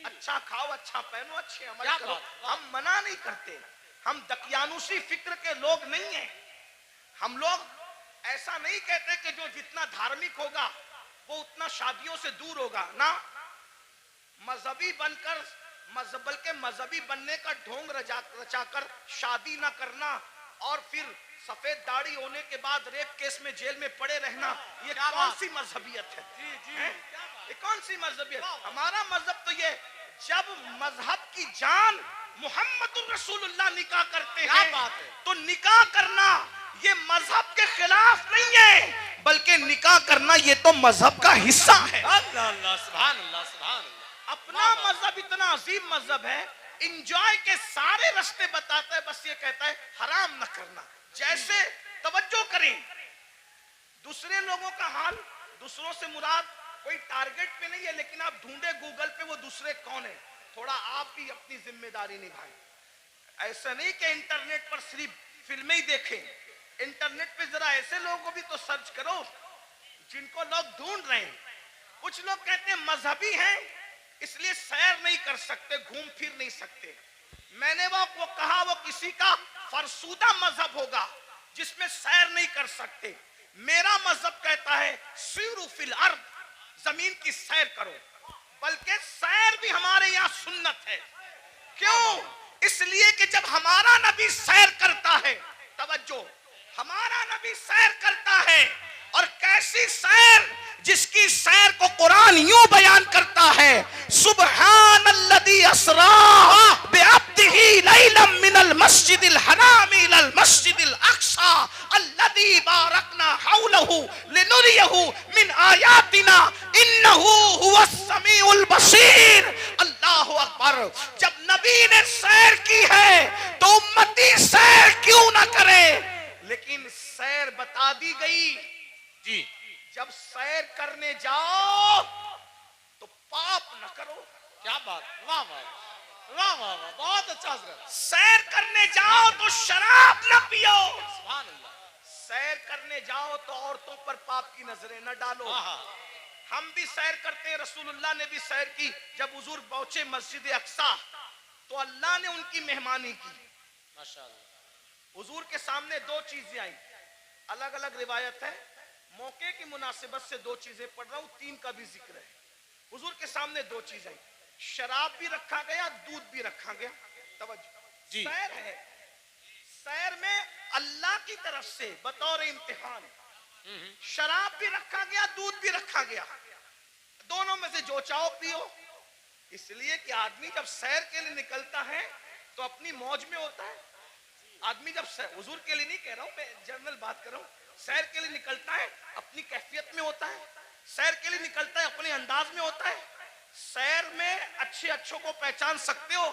اچھا کھاؤ اچھا پہنو اچھے عمل کرو, ہم منع نہیں کرتے. ہم دقیانوسی فکر کے لوگ نہیں ہیں. ہم لوگ ایسا نہیں کہتے کہ جو جتنا دھارمک ہوگا وہ اتنا شادیوں سے دور ہوگا. نہ, مذہبی بن کر بلکہ مذہبی بننے کا ڈھونگ رچا کر شادی نہ کرنا اور پھر سفید داڑھی ہونے کے بعد ریپ کیس میں جیل میں پڑے رہنا, یہ کون سی مذہبیت ہے؟ یہ کون سی مذہبیت؟ ہمارا مذہب تو یہ, جب مذہب کی جان محمد الرسول اللہ نکاح کرتے ہیں تو نکاح کرنا یہ مذہب کے خلاف نہیں ہے, بلکہ نکاح کرنا یہ تو مذہب کا حصہ ہے. اللہ اللہ سبحان اللہ سبحان اللہ. اپنا مذہب اتنا عظیم مذہب ہے, انجوائے کے سارے رستے بتاتا ہے, بس یہ کہتا ہے حرام نہ کرنا. جیسے توجہ کریں, دوسرے لوگوں کا حال, دوسروں سے مراد کوئی ٹارگٹ پہ نہیں ہے, لیکن آپ ڈھونڈے گوگل پہ وہ دوسرے کون ہیں, تھوڑا آپ بھی اپنی ذمہ داری نبھائیں. ایسا نہیں کہ انٹرنیٹ پر صرف فلمیں ہی دیکھیں, انٹرنیٹ پہ ذرا ایسے لوگوں کو بھی تو سرچ کرو جن کو لوگ ڈھونڈ رہے ہیں. کچھ لوگ کہتے ہیں مذہبی ہیں اس لیے سیر نہیں کر سکتے, گھوم پھر نہیں سکتے. میں نے وہ کہا وہ کسی کا فرسودہ مذہب ہوگا جس میں سیر نہیں کر سکتے. میرا مذہب کہتا ہے سیروا فی الارض, زمین کی سیر کرو. بلکہ سیر بھی ہمارے یہاں سنت ہے. کیوں؟ اس لیے کہ جب ہمارا نبی سیر کرتا ہے, توجہ, ہمارا نبی سیر کرتا ہے, اور کیسی سیر, جس کی سیر کو قرآن یوں بیان کرتا ہے, سبحان الذی اسری بعبدہ لیلا من المسجد الحرام الی المسجد الاقصی الذی بارکنا حولہ لنریہ من آیاتنا انہ هو السمیع البصیر. اللہ اکبر. جب نبی نے سیر کی ہے تو امتی سیر کیوں نہ کرے؟ لیکن سیر بتا دی گئی. جی, جب سیر کرنے جاؤ تو پاپ نہ کرو. کیا بات, واہ واہ واہ واہ واہ, بہت اچھا حضرت. سیر کرنے جاؤ تو شراب نہ پیو. سبحان اللہ. سیر کرنے جاؤ تو عورتوں پر پاپ کی نظریں نہ ڈالو. ہم بھی سیر کرتے ہیں, رسول اللہ نے بھی سیر کی. جب حضور پہنچے مسجد اقصی تو اللہ نے ان کی مہمانی کی. ماشاءاللہ. حضور کے سامنے 2 چیزیں آئیں, الگ الگ روایت ہے, موقع کی مناسبت سے 2 چیزیں پڑھ رہا ہوں, 3 کا بھی ذکر ہے. حضور کے سامنے 2 چیزیں آئیں, شراب بھی رکھا گیا, دودھ بھی رکھا گیا. توجہ, سیر ہے, سیر میں اللہ کی طرف سے بطور امتحان شراب بھی رکھا گیا, دودھ بھی رکھا گیا. دونوں میں سے جو چاہو پیو. اس لیے کہ آدمی جب سیر کے لیے نکلتا ہے تو اپنی موج میں ہوتا ہے. آدمی جب حضور کے لیے نہیں کہہ رہا ہوں, میں جنرل بات کر رہا ہوں, سیر کے لیے نکلتا ہے اپنی کیفیت میں ہوتا ہے, سیر کے لیے نکلتا ہے اپنے انداز میں ہوتا ہے. سیر میں اچھے اچھوں کو پہچان سکتے ہو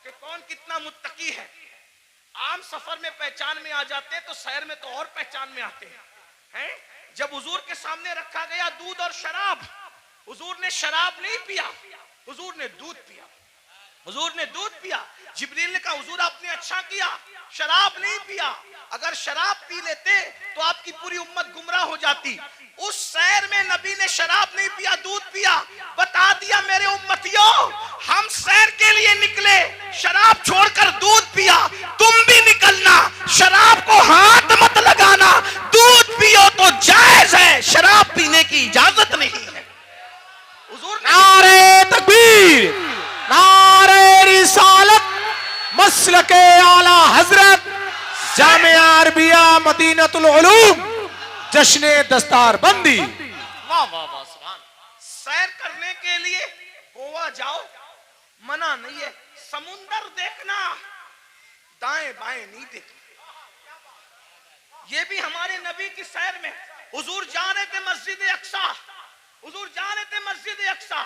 کہ کون کتنا متقی ہے. عام سفر میں پہچان میں آ جاتے ہیں تو سیر میں تو اور پہچان میں آتے ہیں. جب حضور کے سامنے رکھا گیا دودھ اور شراب, حضور نے شراب نہیں پیا, حضور نے دودھ پیا. حضور نے دودھ پیا. جبریل نے کہا حضور آپ نے اچھا کیا, شراب نہیں پیا. اگر شراب پی لیتے تو آپ کی پوری امت گمراہ ہو جاتی. اس سیر میں نبی نے شراب نہیں پیا, دودھ پیا. بتا دیا میرے امتیوں, ہم سیر کے لیے نکلے, شراب چھوڑ کر دودھ پیا. تم بھی نکلنا, شراب کو ہاتھ مت لگانا. دودھ پیو تو جائز ہے, شراب پینے کی اجازت نہیں ہے. حضور نے نعرہ تکبیر, نعرہ رسالت, مسلک اعلی حضرت جامعہ عربیہ مدینۃ العلوم, جشن دستار بندی. واہ واہ واہ, سبحان. سیر کرنے کے لیے گوا جاؤ, منع نہیں ہے. سمندر دیکھنا, دائیں بائیں نہیں دیکھنا. یہ بھی ہمارے نبی کی سیر میں. حضور جا رہے تھے مسجد اقصی, حضور جا رہے تھے مسجد اقصی.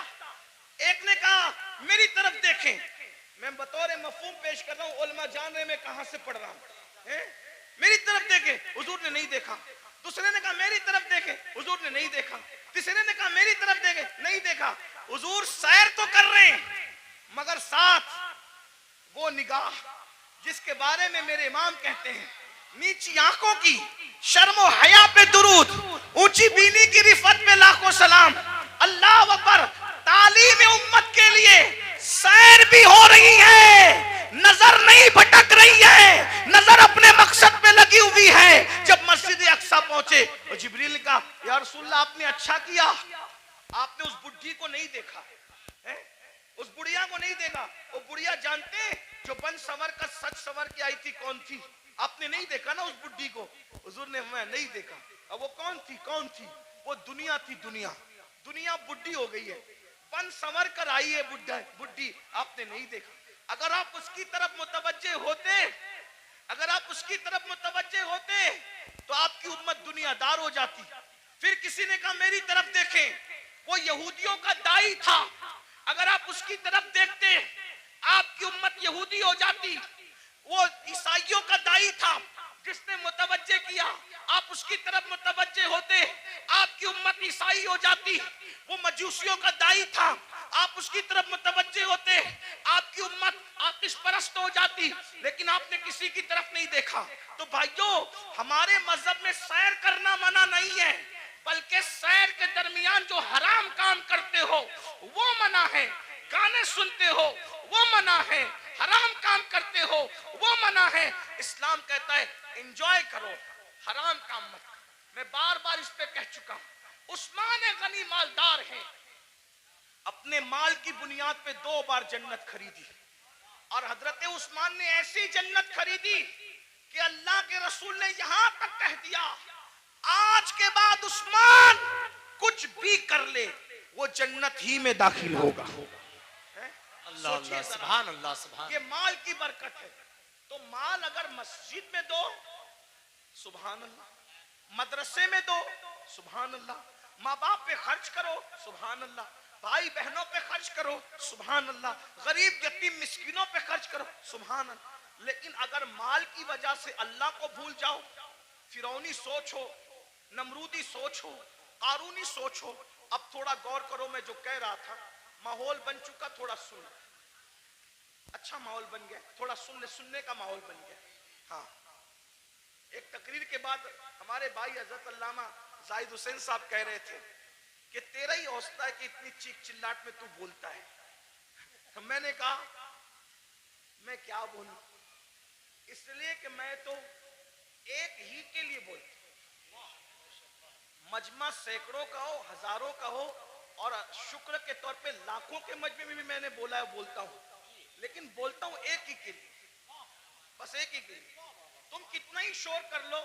ایک نے کہا میری طرف دیکھیں. میں بطور مفہوم پیش کر رہا ہوں, علماء جان رہے میں کہاں سے پڑھ رہا ہوں. میری طرف دیکھیں, حضور نے نہیں دیکھا. دوسرے نے کہا میری طرف دیکھیں, حضور نے نہیں دیکھا. تیسرے نے کہا میری طرف دیکھیں, نہیں دیکھا. حضور سیر تو کر رہے ہیں مگر ساتھ وہ نگاہ جس کے بارے میں میرے امام کہتے ہیں, نیچی آنکھوں کی شرم و حیا پہ درود, اونچی بینی کی رفعت پہ لاکھوں سلام. اللہ اکبر. تعلیم امت کے لیے سیر بھی ہو رہی ہے, نظر نہیں بھٹک رہی ہے, نظر اپنے مقصد پہ لگی ہوئی ہے. جب مسجد اقصی پہنچے اور جبریل نے کہا یا رسول اللہ آپ نے اچھا کیا, آپ نے اس بڈھی کو نہیں دیکھا, اس بڑھیا کو نہیں دیکھا. وہ بڑھیا جانتے ہیں جو بن سور کا سچ سور کے آئی تھی کون تھی, آپ نے نہیں دیکھا نا اس بڈھی کو. حضور نے میں نہیں دیکھا. اب وہ کون تھی, کون تھی؟ وہ دنیا تھی. دنیا, دنیا بڈھی ہو گئی ہے, بن سور کر آئی ہے بڈھی, آپ نے نہیں دیکھا. اگر آپ اس کی طرف متوجہ ہوتے, اگر آپ اس کی طرف متوجہ ہوتے تو آپ کی امت دنیا دار ہو جاتی. پھر کسی نے کہا میری طرف دیکھیں, وہ یہودیوں کا دائی تھا, اگر آپ اس کی طرف دیکھتے آپ کی امت یہودی ہو جاتی. وہ عیسائیوں کا دائی تھا, جس نے متوجہ کیا, آپ اس کی طرف متوجہ ہوتے آپ کی امت عیسائی ہو جاتی. وہ مجوسیوں کا دائی تھا, آپ اس کی طرف متوجہ ہوتے آپ کی امت آتش پرست ہو جاتی. لیکن آپ نے کسی کی طرف نہیں دیکھا. تو بھائیو, ہمارے مذہب میں سیر کرنا منع نہیں ہے, بلکہ سیر کے درمیان جو حرام کام کرتے ہو وہ منع ہے. گانے سنتے ہو وہ منع ہے, حرام کام کرتے ہو وہ منع ہے. اسلام کہتا ہے انجوائے کرو, حرام کام مت کرو. میں بار بار اس پہ کہہ چکا ہوں. عثمان غنی مالدار ہیں, اپنے مال کی بنیاد پہ 2 بار جنت خریدی, اور حضرت عثمان نے ایسی جنت خریدی کہ اللہ کے رسول نے یہاں تک کہہ دیا آج کے بعد عثمان کچھ بھی کر لے وہ جنت ہی میں داخل ہوگا. اللہ اللہ, سبحان اللہ, سبحان. یہ مال کی برکت ہے. تو مال اگر مسجد میں دو سبحان اللہ, مدرسے میں دو سبحان اللہ, ماں باپ پہ خرچ کرو سبحان اللہ, بھائی بہنوں پہ خرچ کرو سبحان اللہ, غریب یتیم مسکینوں پہ خرچ کرو سبحان اللہ. لیکن اگر مال کی وجہ سے اللہ کو بھول جاؤ, فرعونی سوچ ہو, نمرودی سوچ ہو, قارونی سوچ ہو. اب تھوڑا غور کرو, میں جو کہہ رہا تھا ماحول بن چکا, تھوڑا سن, اچھا ماحول بن گیا, تھوڑا سننے کا ماحول بن گیا. ہاں, ایک تقریر کے بعد ہمارے بھائی حضرت علامہ زاہد حسین صاحب کہہ رہے تھے کہ تیرا ہی حوصلہ ہے کہ اتنی چیخ چلاٹ میں تو بولتا ہے. میں نے کہا میں کیا بولوں, اس لیے کہ میں تو ایک ہی کے لیے بولتا ہوں. مجمع سینکڑوں کا ہو, ہزاروں کا ہو, اور شکر کے طور پہ لاکھوں کے مجمع میں بھی میں نے بولا ہے, بولتا ہوں, لیکن بولتا ہوں ایک ہی کے لیے, بس ایک ہی کے لیے. تم کتنا ہی شور کر لو,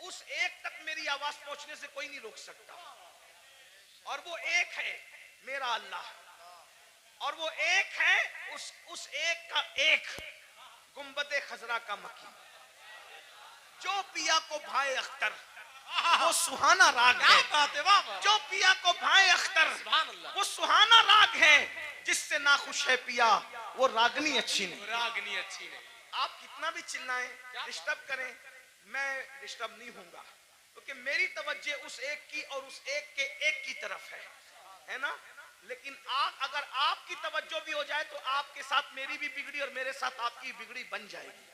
اس ایک تک میری آواز پہنچنے سے کوئی نہیں روک سکتا, اور وہ ایک ہے میرا اللہ, اور وہ ایک ہے اس ایک کا ایک گنبد خضرا کا مکی. جو پیا کو بھائے اختر وہ سہانا راگ ہے, جو پیا کو بھائے اختر وہ سہانا راگ ہے, جس سے ناخوش ہے پیا وہ راگنی اچھی نہیں. راگنی اچھی نہیں. آپ کتنا بھی چلائیں, ڈسٹرب کریں, میں ڈسٹرب نہیں ہوں گا, کیونکہ میری توجہ اس ایک کی اور اس ایک کے ایک کی طرف ہے نا. لیکن اگر آپ کی توجہ بھی ہو جائے تو آپ کے ساتھ میری بھی بگڑی اور میرے ساتھ آپ کی بگڑی بن جائے گی.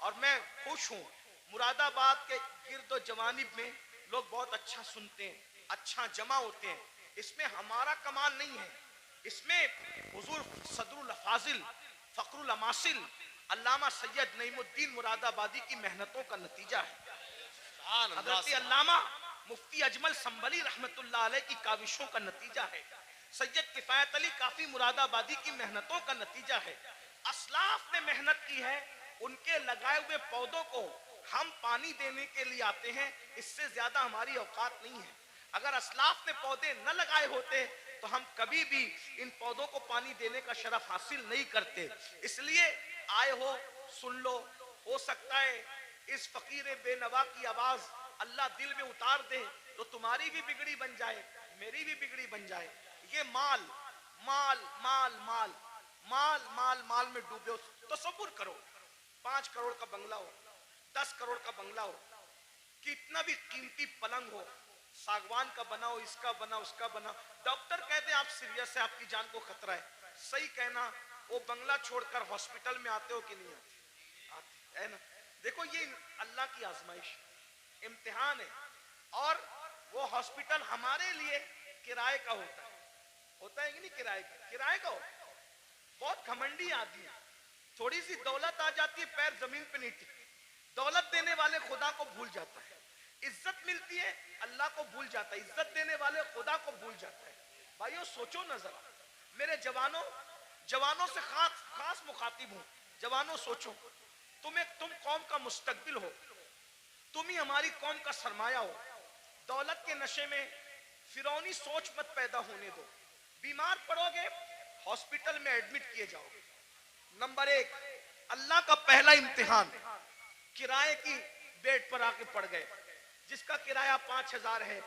اور میں خوش ہوں مراد آباد کے گرد و جوانب میں لوگ بہت اچھا سنتے ہیں, اچھا جمع ہوتے ہیں. اس میں ہمارا کمال نہیں ہے, اس میں حضور صدر الافاضل فخر الاماثل علامہ سید نعیم الدین مراد آبادی کی محنتوں کا نتیجہ ہے. سبحان اللہ حضرت علامہ مفتی اجمل سنبلی رحمت اللہ علیہ کی کاوشوں کا نتیجہ ہے. سید کفایت علی کافی مراد آبادی کی محنتوں کا نتیجہ ہے. اسلاف نے محنت کی ہے, ان کے لگائے ہوئے پودوں کو ہم پانی دینے کے لیے آتے ہیں, اس سے زیادہ ہماری اوقات نہیں ہے. اگر اسلاف نے پودے نہ لگائے ہوتے تو ہم کبھی بھی ان پودوں کو پانی دینے کا شرف حاصل نہیں کرتے. اس لیے آئے ہو سن لو, ہو سکتا ہے اس فقیر بے نوا کی آواز اللہ دل میں اتار دے تو تمہاری بھی بگڑی بن جائے, میری بھی بگڑی بن جائے. یہ مال مال مال مال مال مال مال میں ڈوبے ہو. تصور کرو 5 کروڑ کا بنگلہ ہو, 10 کروڑ کا بنگلہ ہو, کتنا بھی قیمتی پلنگ ہو, ساگوان کا بنا ہو, اس کا بنا, اس کا بنا, ڈاکٹر کہتے ہیں آپ سیریس ہے, آپ کی جان کو خطرہ ہے. صحیح کہنا, وہ بنگلہ چھوڑ کر ہاسپٹل میں آتے ہو کہ نہیں آتے, ہے نا. دیکھو یہ اللہ کی آزمائش, امتحان ہے. اور وہ ہاسپٹل ہمارے لیے کرائے کا ہوتا ہے, ہوتا ہے کہ نہیں, کرائے کا, کرائے کا ہوتا ہے. بہت گھمنڈی آدمی ہے, تھوڑی سی دولت آ جاتی ہے پیر زمین پہ نہیں ٹکتے. دولت دینے والے خدا کو بھول جاتا ہے, عزت ملتی ہے اللہ کو بھول جاتا ہے, عزت دینے والے خدا کو بھول جاتا ہے. بھائیو سوچو نظر, میرے جوانوں سے خاص مخاطب ہوں. جوانوں سوچو, تم قوم کا مستقبل ہو, تم ہی ہماری قوم کا سرمایہ ہو. دولت کے نشے میں فرعونی سوچ مت پیدا ہونے دو. بیمار پڑو گے ہاسپٹل میں ایڈمٹ کیے جاؤ گے. نمبر 1 اللہ کا پہلا امتحان, کرائے کی بیڈ پر آ کے پڑ گئے, جس کا کرایہ 5,000 ہے,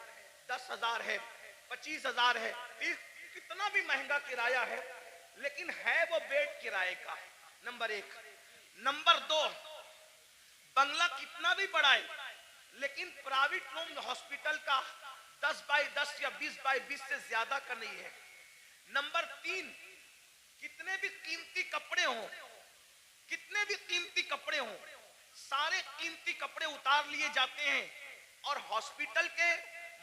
10,000 ہے, 25,000 ہے, کتنا بھی مہنگا کرایہ ہے, لیکن ہے وہ بیڈ کرائے کا. نمبر 1. نمبر 2, بنگلہ کتنا بھی بڑا ہے لیکن پرائیویٹ روم ہاسپٹل کا 10x10 یا 20x20 سے زیادہ کا نہیں ہے. نمبر 3, کتنے بھی قیمتی کپڑے ہوں, کتنے بھی قیمتی کپڑے ہوں, سارے قیمتی کپڑے اتار لیے جاتے ہیں اور ہاسپٹل کے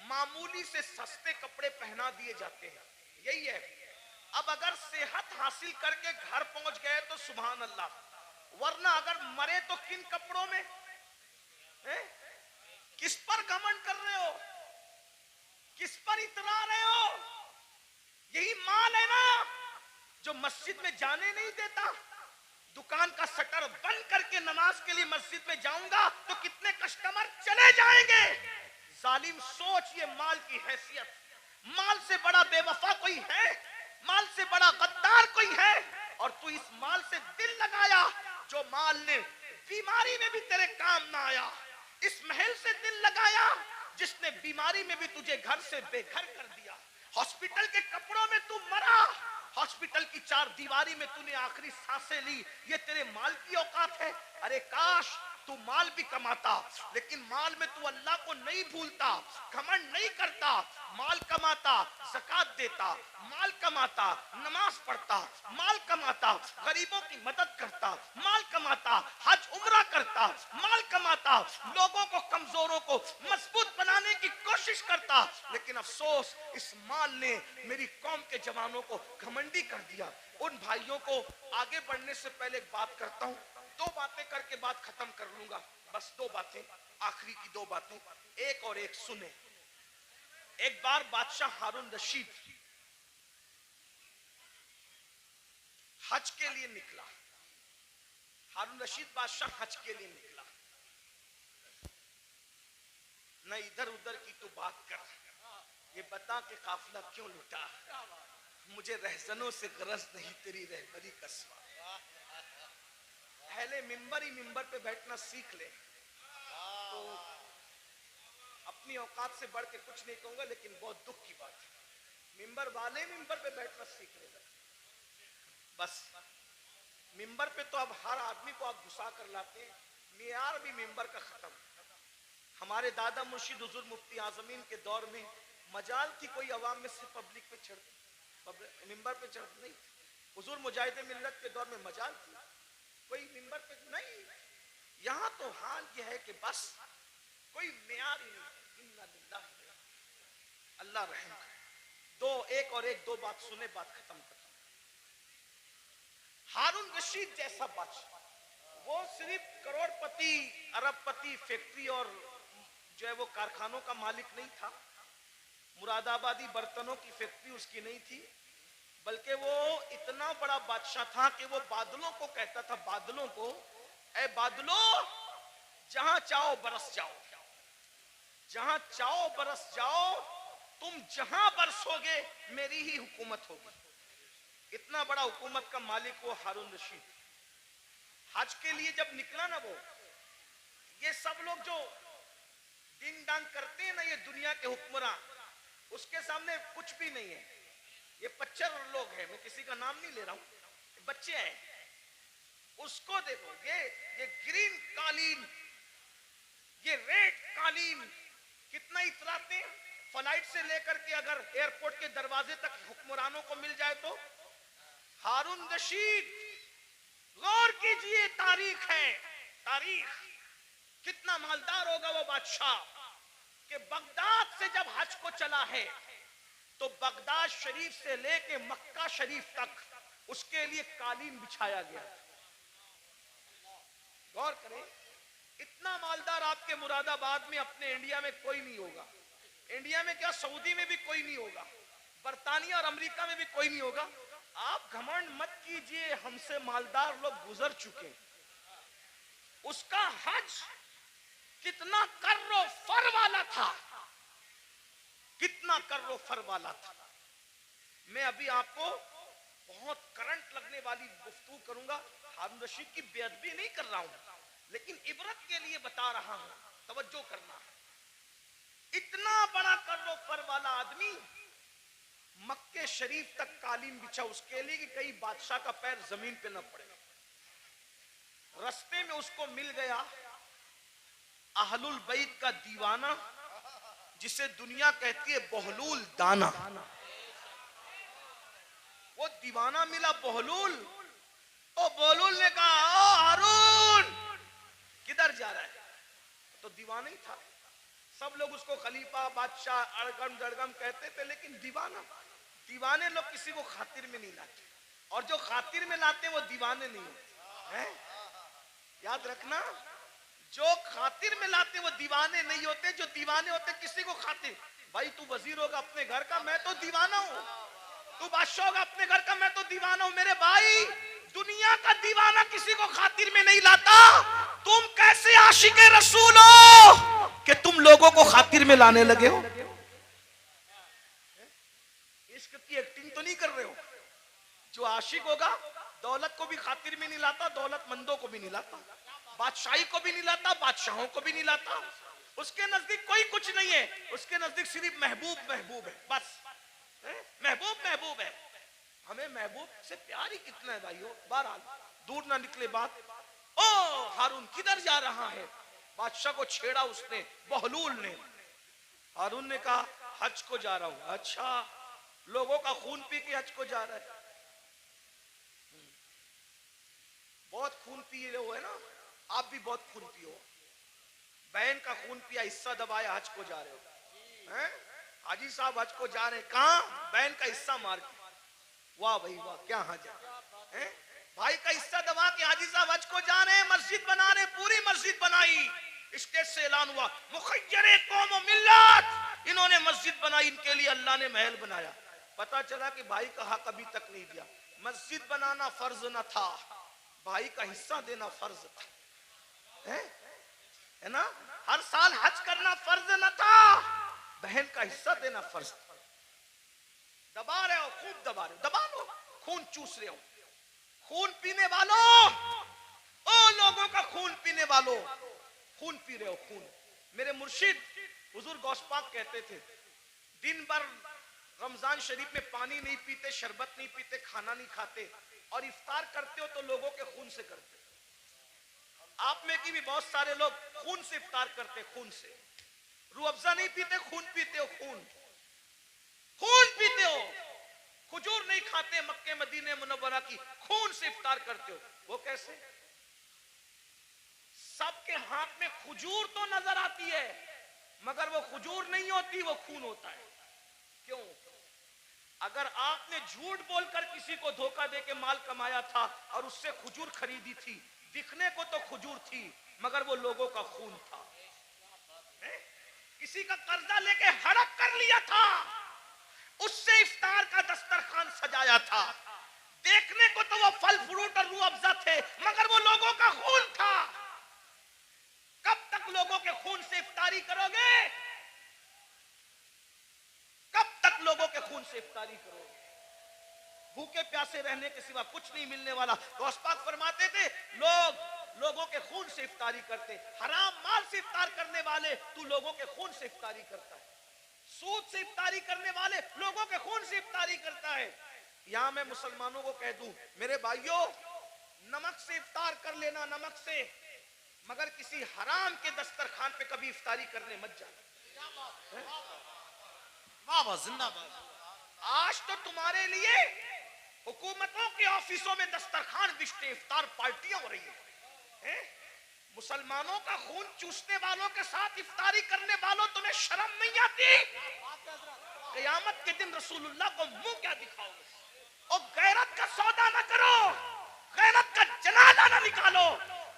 معمولی سے سستے کپڑے پہنا دیے جاتے ہیں. یہی ہے. اب اگر صحت حاصل کر کے گھر پہنچ گئے تو سبحان اللہ, ورنہ اگر مرے تو کن کپڑوں میں, کس پر گھمنڈ کر رہے ہو, کس پر اترا رہے ہو. یہی مال ہے نا جو مسجد میں جانے نہیں دیتا. دکان کا شٹر بند کر کے نماز کے لیے مسجد میں جاؤں گا تو کتنے کسٹمر چلے جائیں گے. ظالم سوچ, یہ مال کی حیثیت, مال سے بڑا بے وفا کوئی ہے, مال سے بڑا غدار کوئی ہے, اور تو اس مال سے دل لگایا جو مال نے بیماری میں بھی تیرے کام نہ آیا. اس محل سے دل لگایا جس نے بیماری میں بھی تجھے گھر سے بے گھر کر دیا. ہاسپٹل کے کپڑوں میں تو مرا, ہاسپٹل کی 4 دیواری میں تو نے آخری سانسیں لی, یہ تیرے مال کی اوقات ہے. ارے کاش تو مال بھی کماتا لیکن مال میں تو اللہ کو نہیں بھولتا, گھمنڈ نہیں کرتا. مال کماتا زکات دیتا, مال کماتا نماز پڑھتا, مال کماتا غریبوں کی مدد کرتا, مال کماتا حج عمرہ کرتا, مال کماتا لوگوں کو, کمزوروں کو مضبوط بنانے کی کوشش کرتا. لیکن افسوس اس مال نے میری قوم کے جوانوں کو گھمنڈی کر دیا. ان بھائیوں کو آگے بڑھنے سے پہلے ایک بات کرتا ہوں, 2 باتیں کر کے بات ختم کر لوں گا. بس 2 باتیں, آخری کی 2 باتیں, ایک اور ایک سنیں. ایک بار بادشاہ ہارون رشید حج کے لیے نکلا. ہارون رشید بادشاہ حج کے لیے نکلا. نہ ادھر ادھر کی تو بات کر, یہ بتا کہ قافلہ کیوں لٹا. مجھے رہزنوں سے غرض نہیں تیری رہبری کا سوا. پہلے ممبر ہی ممبر پہ بیٹھنا سیکھ لے. تو اپنی اوقات سے بڑھ کے کچھ نہیں کہوں گا, لیکن بہت دکھ کی بات ہے, ممبر والے ممبر پہ بیٹھنا سیکھ لے. بس ممبر پہ تو اب ہر آدمی کو آپ گھسا کر لاتے ہیں, معیار بھی ممبر کا ختم. ہمارے دادا مرشد حضور مفتی اعظمین کے دور میں مجال تھی کوئی عوام میں سے پبلک پہ چڑھتی, منبر پہ چڑھ نہیں. حضور مجاہد ملت کے دور میں مجال تھی, کوئی منبر پہ نہیں. یہاں تو حال یہ ہے کہ بس کوئی معیار ہی نہیں. اللہ رحم کرے. دو بات سنے, بات ختم کرتا ہوں. ہارون رشید جیسا بادشاہ, وہ صرف کروڑ پتی ارب پتی فیکٹری اور جو ہے وہ کارخانوں کا مالک نہیں تھا, مراد آبادی برتنوں کی فیکٹری اس کی نہیں تھی, بلکہ وہ اتنا بڑا بادشاہ تھا کہ وہ بادلوں کو کہتا تھا, بادلوں کو, اے بادلوں جہاں چاہو برس جاؤ, جہاں چاہو برس جاؤ, تم جہاں برسو گے میری ہی حکومت ہوگی. اتنا بڑا حکومت کا مالک وہ ہارون رشید. حج کے لیے جب نکلا نا, وہ یہ سب لوگ جو دین دان کرتے ہیں نا, یہ دنیا کے حکمراں, اس کے سامنے کچھ بھی نہیں ہے. یہ پچر لوگ ہیں, میں کسی کا نام نہیں لے رہا ہوں, بچے ہیں. اس کو دیکھو, یہ گرین قالین, یہ ریڈ قالین کتنا اتراتے ہیں. فلائٹ سے لے کر کے اگر ایئرپورٹ کے دروازے تک حکمرانوں کو مل جائے تو. ہارون رشید, غور کیجئے, تاریخ ہے, تاریخ. کتنا مالدار ہوگا وہ بادشاہ کہ بغداد سے جب حج کو چلا ہے تو بغداد شریف سے لے کے مکہ شریف تک اس کے لیے قالین بچھایا گیا. غور کریں, اتنا مالدار آپ کے مراد آباد میں اپنے انڈیا میں کوئی نہیں ہوگا. انڈیا میں کیا, سعودی میں بھی کوئی نہیں ہوگا, برطانیہ اور امریکہ میں بھی کوئی نہیں ہوگا. آپ گھمنڈ مت کیجئے, ہم سے مالدار لوگ گزر چکے. اس کا حج کتنا کر و فر والا تھا, کتنا کر و فر والا تھا. میں ابھی آپ کو بہت کرنٹ لگنے والی گفتگو کروں گا. ہارون رشید کی بے ادبی نہیں کر رہا ہوں, لیکن عبرت کے لیے بتا رہا ہوں, توجہ کرنا. اتنا بڑا کر و فر والا آدمی مکے شریف تک قالین بچھا اس کے لیے کہ کئی بادشاہ کا پیر زمین پہ نہ پڑے. رستے میں اس کو مل گیا اہل البیت کا دیوانہ, جسے دنیا کہتی ہے بہلول دانا. وہ دیوانہ ملا بہلول. او بہلول نے کہا, او ہارون کدھر جا رہا ہے؟ تو دیوانہ ہی تھا. سب لوگ اس کو خلیفہ, بادشاہ, اڑگم دڑگم کہتے تھے, لیکن دیوانہ. دیوانے لوگ کسی کو خاطر میں نہیں لاتے, اور جو خاطر میں لاتے وہ دیوانے نہیں ہوتے. یاد رکھنا, جو خاطر میں لاتے وہ دیوانے نہیں ہوتے, جو دیوانے ہوتے کسی کو خاطر. بھائی تو وزیر ہوگا اپنے گھر کا, میں تو دیوانہ ہوں. تو بادشاہ ہوگا اپنے گھر کا, میں تو دیوانہ ہوں. میرے بھائی, دنیا کا دیوانہ کسی کو خاطر میں نہیں لاتا. تم کیسے عاشق رسول ہو کہ تم لوگوں کو خاطر میں لانے لگے ہو؟ عشق کی ایکٹنگ تو نہیں کر رہے ہو. جو عاشق ہوگا دولت کو بھی خاطر میں نہیں لاتا, دولت مندوں کو بھی نہیں لاتا, بادشاہی کو بھی نہیں لاتا, بادشاہوں کو بھی نہیں لاتا. اس کے نزدیک کوئی کچھ نہیں ہے, اس کے نزدیک صرف محبوب محبوب ہے, بس. محبوب محبوب ہے. ہمیں محبوب سے پیار ہی کتنا ہے بھائیو. بہرحال دور نہ نکلے بات. او ہارون کدھر جا رہا ہے؟ بادشاہ کو چھیڑا اس نے, بہلول نے. ہارون نے کہا حج کو جا رہا ہوں. اچھا, لوگوں کا خون پی کے حج کو جا رہا ہے. بہت خون پیے ہوئے نا آپ, بھی بہت خون پیو. بہن کا خون پیا, حصہ دبایا, حج کو جا رہے ہو. حاجی صاحب حج کو جا رہے ہیں, کہاں؟ بہن کا حصہ مار کے. واہ بھائی واہ, کیا حج ہے. بھائی کا حصہ دبا کے حاجی صاحب حج کو جا رہے ہیں, مسجد بنا رہے ہیں, پوری مسجد بنائی. اسٹیج سے اعلان ہوا مخیر قوم و ملت, انہوں نے مسجد بنائی, ان کے لیے اللہ نے محل بنایا. پتا چلا کہ بھائی کا حق ابھی تک نہیں دیا. مسجد بنانا فرض نہ تھا, بھائی کا حصہ دینا فرض تھا, ہے نا. ہر سال حج کرنا فرض نہ تھا, بہن کا حصہ دینا فرض تھا. دبا رہے ہو, خوب دبا رہے ہو, دبا لو, خون چوس رہے ہو. خون پینے والوں, او لوگوں کا خون پینے والوں, خون پی رہے ہو, خون. میرے مرشد حضور غوث پاک کہتے تھے, دن بھر رمضان شریف میں پانی نہیں پیتے, شربت نہیں پیتے, کھانا نہیں کھاتے, اور افطار کرتے ہو تو لوگوں کے خون سے کرتے. آپ میں کی بھی بہت سارے لوگ خون سے افطار کرتے, خون سے. روح افزا نہیں پیتے, خون پیتے ہو, خون خون پیتے ہو. کھجور نہیں کھاتے مکے مدینے منورہ کی، خون سے افطار کرتے ہو، وہ کیسے؟ سب کے ہاتھ میں کھجور تو نظر آتی ہے مگر وہ کھجور نہیں ہوتی، وہ خون ہوتا ہے. کیوں؟ اگر آپ نے جھوٹ بول کر کسی کو دھوکہ دے کے مال کمایا تھا اور اس سے کھجور خریدی تھی، دکھنے کو تو کھجور تھی مگر وہ لوگوں کا خون تھا. کسی کا قرضہ لے کے ہڑپ کر لیا تھا، اس سے افطار کا دسترخوان سجایا تھا، دیکھنے کو تو وہ پھل فروٹ اور روح افزا تھے مگر وہ لوگوں کا خون تھا. کب تک لوگوں کے خون سے افطاری کرو گے؟ کب تک لوگوں کے خون سے افطاری کرو گے؟ بھوکے پیاسے رہنے کے سوا کچھ نہیں ملنے والا. غوث پاک فرماتے تھے لوگوں کے خون سے افطاری کرتے، حرام مال سے افطار کرنے والے تو لوگوں کے خون سے افطاری کرتا ہے، سود سے افطاری کرنے والے لوگوں کے خون سے افطاری کرتا ہے. یہاں میں مسلمانوں کو کہہ دوں میرے بھائیوں، نمک سے افطار کر لینا، نمک سے، مگر کسی حرام کے دسترخوان پہ کبھی افطاری کرنے مت جانا. واہ واہ زندہ باد. آج تو تمہارے لیے حکومتوں کے آفیسوں میں دسترخوان بچتے، افطار پارٹیاں ہو رہی ہیں. مسلمانوں کا خون چوسنے والوں کے ساتھ افطاری کرنے والوں، تمہیں شرم نہیں آتی؟ قیامت کے دن رسول اللہ کو منہ کیا دکھاؤ گے؟ اور غیرت کا سودا نہ کرو، غیرت کا جنازہ نہ نکالو.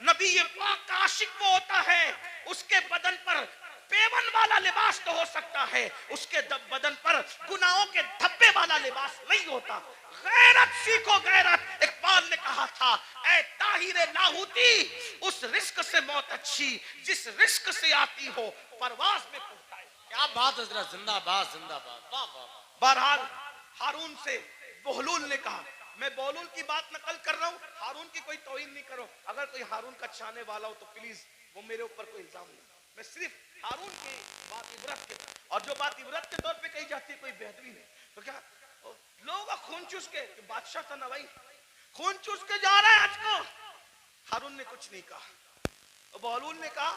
نبی پاک کا عاشق وہ ہوتا ہے اس کے بدن پر پیون والا لباس تو ہو سکتا ہے، اس کے بدن پر گناہوں کے دھبے والا لباس نہیں ہوتا. غیرت سیکھو، غیرت. اقبال نے کہا تھا اے طاہر لاہوتی، اس رزق سے موت اچھی جس رزق سے آتی ہو پرواز میں پہنچائے. کیا بات حضرت، زندہ باد زندہ باد. واہ واہ واہ. بہرحال ہارون سے بہلول نے کہا، میں بہلول کی بات نقل کر رہا ہوں، ہارون کی کوئی توہین نہیں کرو. اگر کوئی ہارون کا چاہنے والا ہو تو پلیز وہ میرے اوپر کوئی الزام نہیں. میں صرف ہارون کی بات عبرت کے، اور جو بات عبرت کے طور پہ کہی جاتی ہے کوئی بہترین ہے. تو کیا لوگوں کا خون چوس کے، بادشاہ تھا نا بھائی، خون چوس کے جا رہا ہے آج کو. ہارون نے کچھ نہیں کہا. بہلول نے کہا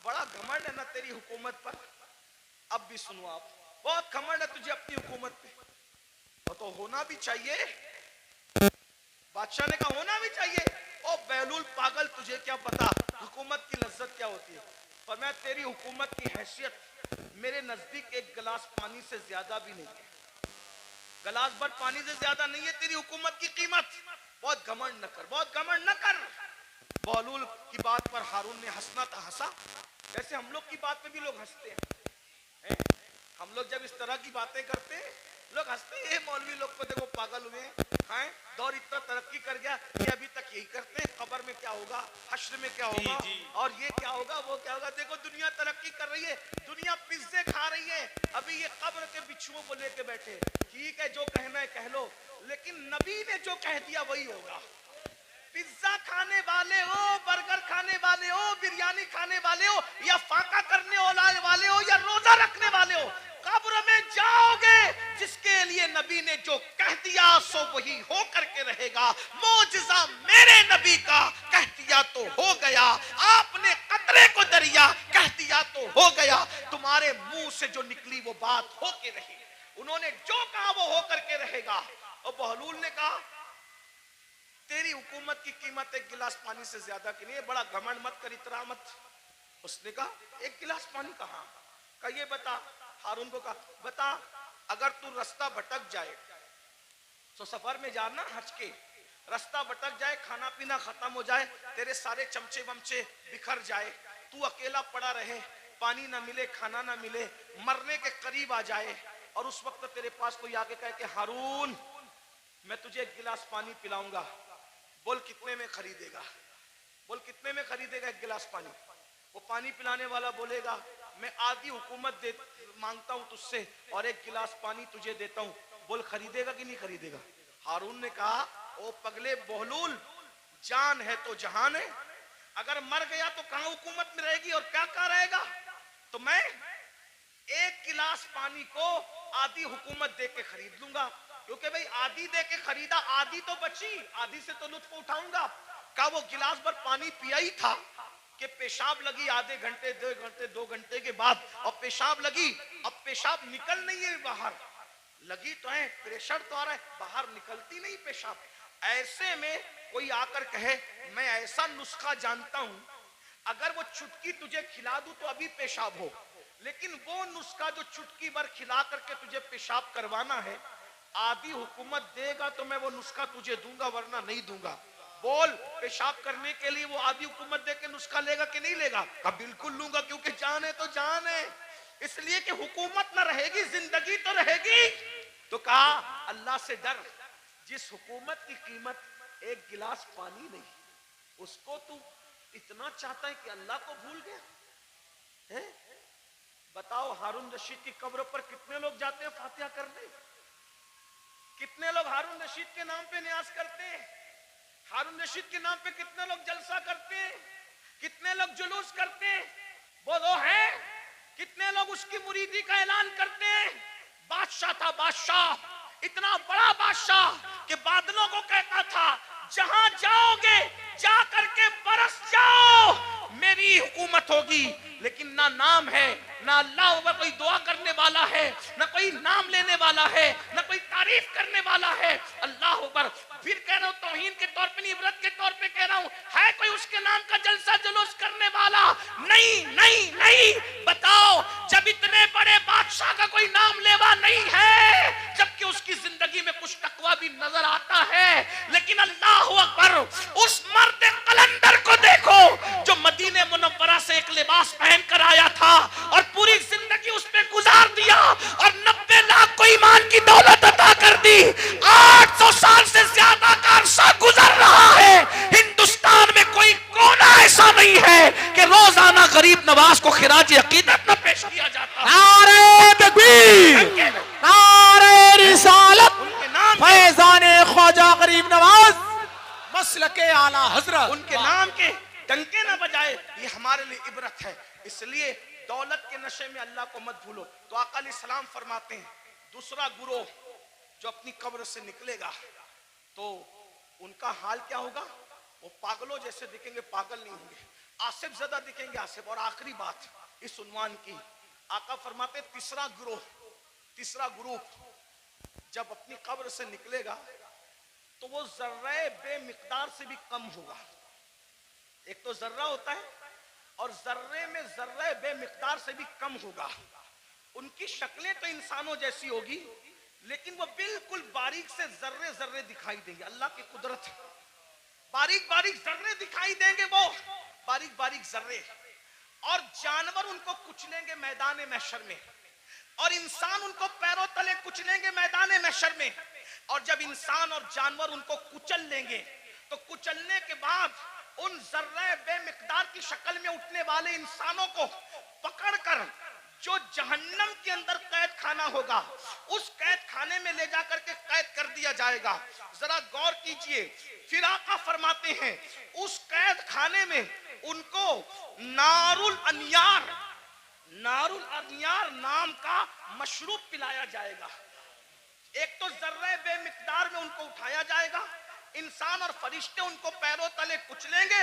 بڑا گھمنڈ ہے نا تیری حکومت پر. اب بھی سنو، آپ بہت گھمنڈ ہے تجھے اپنی حکومت پہ، اور تو ہونا بھی چاہیے. بادشاہ نے کہا ہونا بھی چاہیے. او بہلول پاگل، تجھے کیا پتا حکومت کی لذت کیا ہوتی ہے؟ فرمایا تیری حکومت کی حیثیت میرے نزدیک ایک گلاس پانی سے زیادہ بھی نہیں ہے، گلاس بھر پانی سے زیادہ نہیں ہے تیری حکومت کی قیمت. بہت گھمنڈ نہ کر، بہت گھمنڈ نہ کر. بہلول کی بات پر ہارون نے ہنسنا تھا، ہنسا. جیسے ہم لوگ کی بات پہ بھی لوگ ہنستے ہیں. ہم لوگ جب اس طرح کی باتیں کرتے ہیں لوگ ہنستے ہیں، مولوی لوگ کو دیکھو پاگل ہوئے ہیں، دور اتنا ترقی کر گیا کہ ابھی تک یہی کرتے ہیں. قبر میں کیا ہوگا، حشر میں کیا ہوگا، اور یہ کیا ہوگا، وہ کیا ہوگا. دیکھو دنیا ترقی کر رہی ہے، دنیا پیزے کھا رہی ہے، ابھی یہ قبر کے بچھوؤں کو لے کے بیٹھے. ٹھیک ہے جو کہنا ہے کہہ لو، لیکن نبی نے جو کہہ دیا وہی ہوگا. پیزا کھانے والے ہو، برگر کھانے والے ہو، بریانی کھانے والے ہو، یا فاقہ کرنے والے ہو، یا روزہ رکھنے والے ہو، قبر میں جاؤ گے. جس کے لیے نبی نے جو کہہ دیا سو وہی ہو کر کے رہے گا. معجزہ میرے نبی کا کہہ دیا تو ہو گیا. آپ نے قطرے کو دریا کہہ دیا تو ہو گیا. تمہارے منہ سے جو نکلی وہ بات ہو کے رہی. انہوں نے جو کہا وہ ہو کر کے رہے گا. اور بہلول نے کہا تیری حکومت کی قیمت ایک گلاس پانی سے زیادہ کی نہیں ہے، بڑا گھمنڈ مت کر، اترا مت. اس نے کہا ایک گلاس پانی کہاں؟ کہا یہ بتا. ہارون کو کہا بتا، اگر تو رستہ بھٹک جائے تو سفر میں جانا حج کے، رستہ بھٹک جائے، کھانا پینا ختم ہو جائے، تیرے سارے چمچے ومچے بکھر جائے، تو اکیلا پڑا رہے، پانی نہ ملے، کھانا نہ ملے، مرنے کے قریب آ جائے، اور اس وقت تیرے پاس کوئی آگے کہے کہ ہارون میں تجھے ایک گلاس پانی پلاؤں گا، بول کتنے میں خریدے گا؟ بول کتنے میں خریدے گا ایک گلاس پانی؟ وہ پانی پلانے والا بولے گا میں آدھی حکومت مانگتا ہوں تجھ سے اور ایک گلاس پانی تجھے دیتا ہوں، بول خریدے گا کہ نہیں خریدے گا؟ ہارون نے کہا او پگلے بہلول، جان ہے تو جہان ہے، اگر مر گیا تو کہاں حکومت میں رہے گی اور کیا کہاں رہے گا؟ تو میں ایک گلاس پانی کو آدھی حکومت دے کے خرید لوں گا، کیونکہ بھئی آدھی دے کے خریدا، آدھی تو بچی، آدھی سے تو لطف اٹھاؤں گا. کہا وہ گلاس بھر پانی پیا ہی تھا کہ پیشاب لگی آدھے گھنٹے 2 گھنٹے کے بعد، اور پیشاب لگی، اب پیشاب نکل نہیں ہے باہر، لگی تو ہے، پریشر تو آ رہا ہے، باہر نکلتی نہیں پیشاب. ایسے میں کوئی آ کر کہے میں ایسا نسخہ جانتا ہوں اگر وہ چٹکی تجھے کھلا دوں تو ابھی پیشاب ہو، لیکن وہ نسخہ جو چٹکی بھر کھلا کر کے تجھے پیشاب کروانا ہے، آدھی حکومت دے گا تو میں وہ نسخہ تجھے دوں گا ورنہ نہیں دوں گا. بول پیشاب کرنے کے لیے وہ آدھی حکومت دے کے نسخہ لے گا کہ نہیں لے گا؟ کہا بالکل لوں گا، کیونکہ جان ہے تو جان ہے. اس لیے کہ حکومت نہ رہے گی زندگی تو رہے گی. تو کہا اللہ سے ڈر، جس حکومت کی قیمت ایک گلاس پانی نہیں، اس کو تو اتنا چاہتا ہے کہ اللہ کو بھول گیا. بتاؤ ہارون رشید کی قبر پر کتنے لوگ جاتے ہیں فاتحہ کرنے؟ کتنے لوگ ہارون رشید کے نام پہ نیاز کرتے ہیں؟ ہارون رشید کے نام پہ کتنے لوگ جلسہ کرتے ہیں؟ کتنے لوگ جلوس کرتے ہیں؟ بولو ہے؟ کتنے لوگ اس کی مریدی کا اعلان کرتے ہیں؟ بادشاہ تھا، بادشاہ، اتنا بڑا بادشاہ کہ بادلوں کو کہتا تھا جہاں جاؤ گے جا کر کے برس جاؤ، میری حکومت ہوگی. لیکن نہ نام ہے، نہ اللہ اوپر کوئی دعا کرنے والا ہے، نہ کوئی نام لینے والا ہے، نہ کوئی تعریف کرنے والا ہے. اللہ اوپر. پھر کہہ رہا ہوں توہین کے طور پہ نہیں، عبرت کے طور پہ کہہ رہا ہوں، ہے کوئی اس کے نام کا جلسہ جلوس کرنے والا؟ نہیں نہیں نہیں. بتاؤ جب اتنے بڑے بادشاہ کا کوئی نام لیوا نہیں ہے، جبکہ اس کی زندگی میں کچھ تقویٰ بھی نظر آتا ہے، لیکن اللہ اکبر، اس مرد قلندر کو دیکھو جو مدینہ منورہ سے ایک لباس پہن کر آیا تھا اور پوری زندگی اس پہ گزار دیا اور 90 لاکھ کو ایمان کی دولت عطا کر دی. 800 سال سے زیادہ کا عرصہ گزر رہا ہے، ہندوستان میں کوئی کونا ایسا نہیں ہے کہ روزانہ غریب نواز کو خراج عقیدت نہ پیش کیا جاتا. نعرہ تکبیر، نعرہ رسالت، ان کے نام فیضان خواجہ غریب نواز مسلک اعلی حضرت. ان کے نام کے ڈنکے نہ بجائے، یہ ہمارے لیے عبرت ہے. اس لیے دولت کے نشے میں اللہ کو مت بھولو. تو آقا علیہ السلام فرماتے ہیں دوسرا گروہ جو اپنی قبر سے نکلے گا تو ان کا حال کیا ہوگا؟ وہ پاگلوں جیسے دکھیں گے، پاگل نہیں ہوں گے، آصف زدہ دکھیں گے، آصف. اور آخری بات اس عنوان کی، آقا فرماتے ہیں تیسرا گروہ، تیسرا گروپ جب اپنی قبر سے نکلے گا تو وہ ذرہ بے مقدار سے بھی کم ہوگا. ایک تو ذرہ ہوتا ہے اور ذرے میں ذرہ بے مقدار سے بھی کم ہوگا. ان کی شکلیں تو انسانوں جیسی ہوگی لیکن وہ بالکل باریک سے ذرے ذرے دکھائی دیں گے. اللہ کی قدرت، باریک باریک ذرے دکھائی دیں گے، وہ باریک باریک ذرے. اور جانور ان کو کچلیں گے میدان محشر میں، اور انسان ان کو پیروں تلے کچلیں گے میدان محشر میں. اور جب انسان اور جانور ان کو کچل لیں گے تو کچلنے کے بعد ان ذرہ بے مقدار کی شکل میں اٹھنے والے انسانوں کو پکڑ کر جو جہنم کے اندر قید خانہ ہوگا اس قید خانے میں لے جا کر کے قید کر دیا جائے گا. ذرا غور کیجئے. پھر آقا فرماتے ہیں اس قید خانے میں ان کو نار الانیار، نار الانیار نام کا مشروب پلایا جائے گا. ایک تو ذرہ بے مقدار میں ان کو اٹھایا جائے گا، انسان اور فرشتے ان کو پیروں تلے کچلیں گے،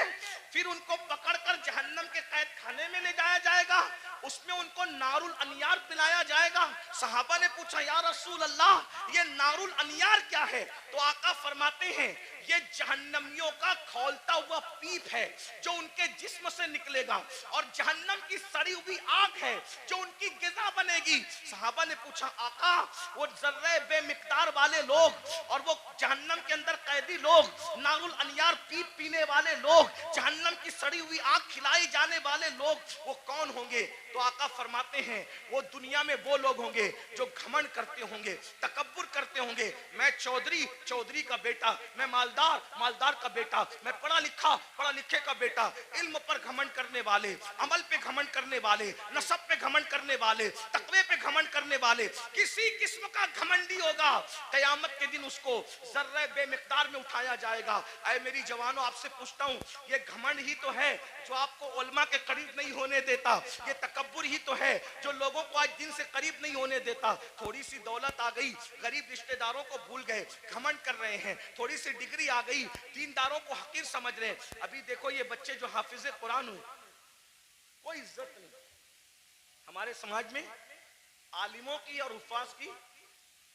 پھر ان کو پکڑ کر جہنم کے قید خانے میں لے جایا جائے گا، اس میں ان کو نار الانیار پلایا جائے گا. صحابہ نے پوچھا یا رسول اللہ یہ نار الانیار کیا ہے؟ تو آقا فرماتے ہیں یہ جہنمیوں کا کھولتا ہوا پیپ ہے جو ان کے جسم سے نکلے گا، اور جہنم کی سڑی ہوئی آگ ہے جو ان کی غذا بنے گی. صحابہ نے پوچھا آقا وہ ذرہ بے مقدار والے لوگ اور وہ جہنم کے اندر قیدی لوگ، نار الانیار پیپ پینے والے لوگ، جہنم کی سڑی ہوئی آگ کھلائی جانے والے لوگ، وہ کون ہوں گے؟ تو آقا فرماتے ہیں وہ دنیا میں وہ لوگ ہوں گے جو گھمنڈ کرتے ہوں گے، تکبر کرتے ہوں گے. میں چودھری، چودھری کا بیٹا، میں مالدار، مالدار کا بیٹا، میں پڑھا لکھا، پڑھا لکھے کا بیٹا. علم پر گھمنڈ کرنے والے، عمل پہ گھمنڈ کرنے والے، نسب پہ گھمنڈ کرنے والے، تقوی پہ گھمنڈ کرنے والے، کسی قسم کا گھمنڈی ہوگا قیامت کے دن اس کو ذرہ بے مقدار میں اٹھایا جائے گا. اے میری جوانوں آپ سے پوچھتا ہوں یہ گھمنڈ ہی تو ہے جو آپ کو علماء کے قریب نہیں ہونے دیتا، یہ تکبر ہی تو ہے جو لوگوں کو آج دین سے قریب نہیں ہونے دیتا. تھوڑی سی دولت آ گئی غریب رشتہ داروں کو بھول گئے، گھمنڈ کر رہے ہیں. تھوڑی سی ڈگری آ گئی دینداروں کو حقیر سمجھ رہے ہیں. ابھی دیکھو یہ بچے جو حافظ قرآن ہوئے کوئی عزت نہیں. ہمارے سماج میں عالموں کی اور حفاظ کی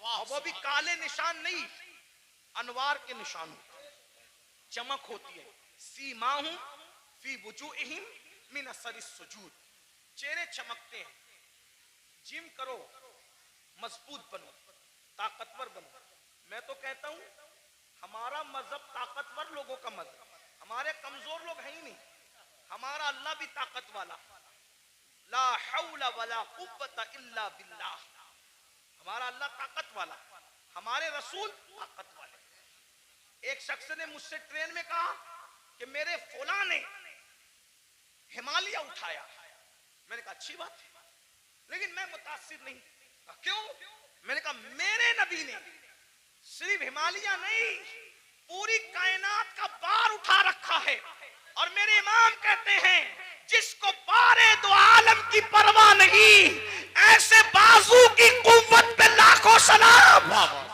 اور وہ بھی کالے نشان نہیں، انوار کے نشان ہوتے ہیں، چمک ہوتی ہے. سیماہم فی وجوہہم من اثر السجود، چہرے چمکتے ہیں. جم کرو، مضبوط بنو، طاقتور بنو. میں تو کہتا ہوں ہمارا مذہب طاقتور لوگوں کا مذہب، ہمارے کمزور لوگ ہیں ہی نہیں. ہمارا اللہ بھی طاقت والا، لا حول ولا قوت الا باللہ. ہمارا اللہ طاقت والا، ہمارے رسول طاقت والے. ایک شخص نے مجھ سے ٹرین میں کہا کہ میرے فلاں نے ہمالیہ اٹھایا. میں نے کہا اچھی بات ہے، لیکن میں متاثر نہیں. کہا کیوں؟ میں نے کہا میرے نبی نے صرف ہمالیہ نہیں، پوری کائنات کا بار اٹھا رکھا ہے. اور میرے امام کہتے ہیں جس کو بارے دو عالم کی پرواہ نہیں، ایسے بازو کی قوت پہ لاکھوں سلام.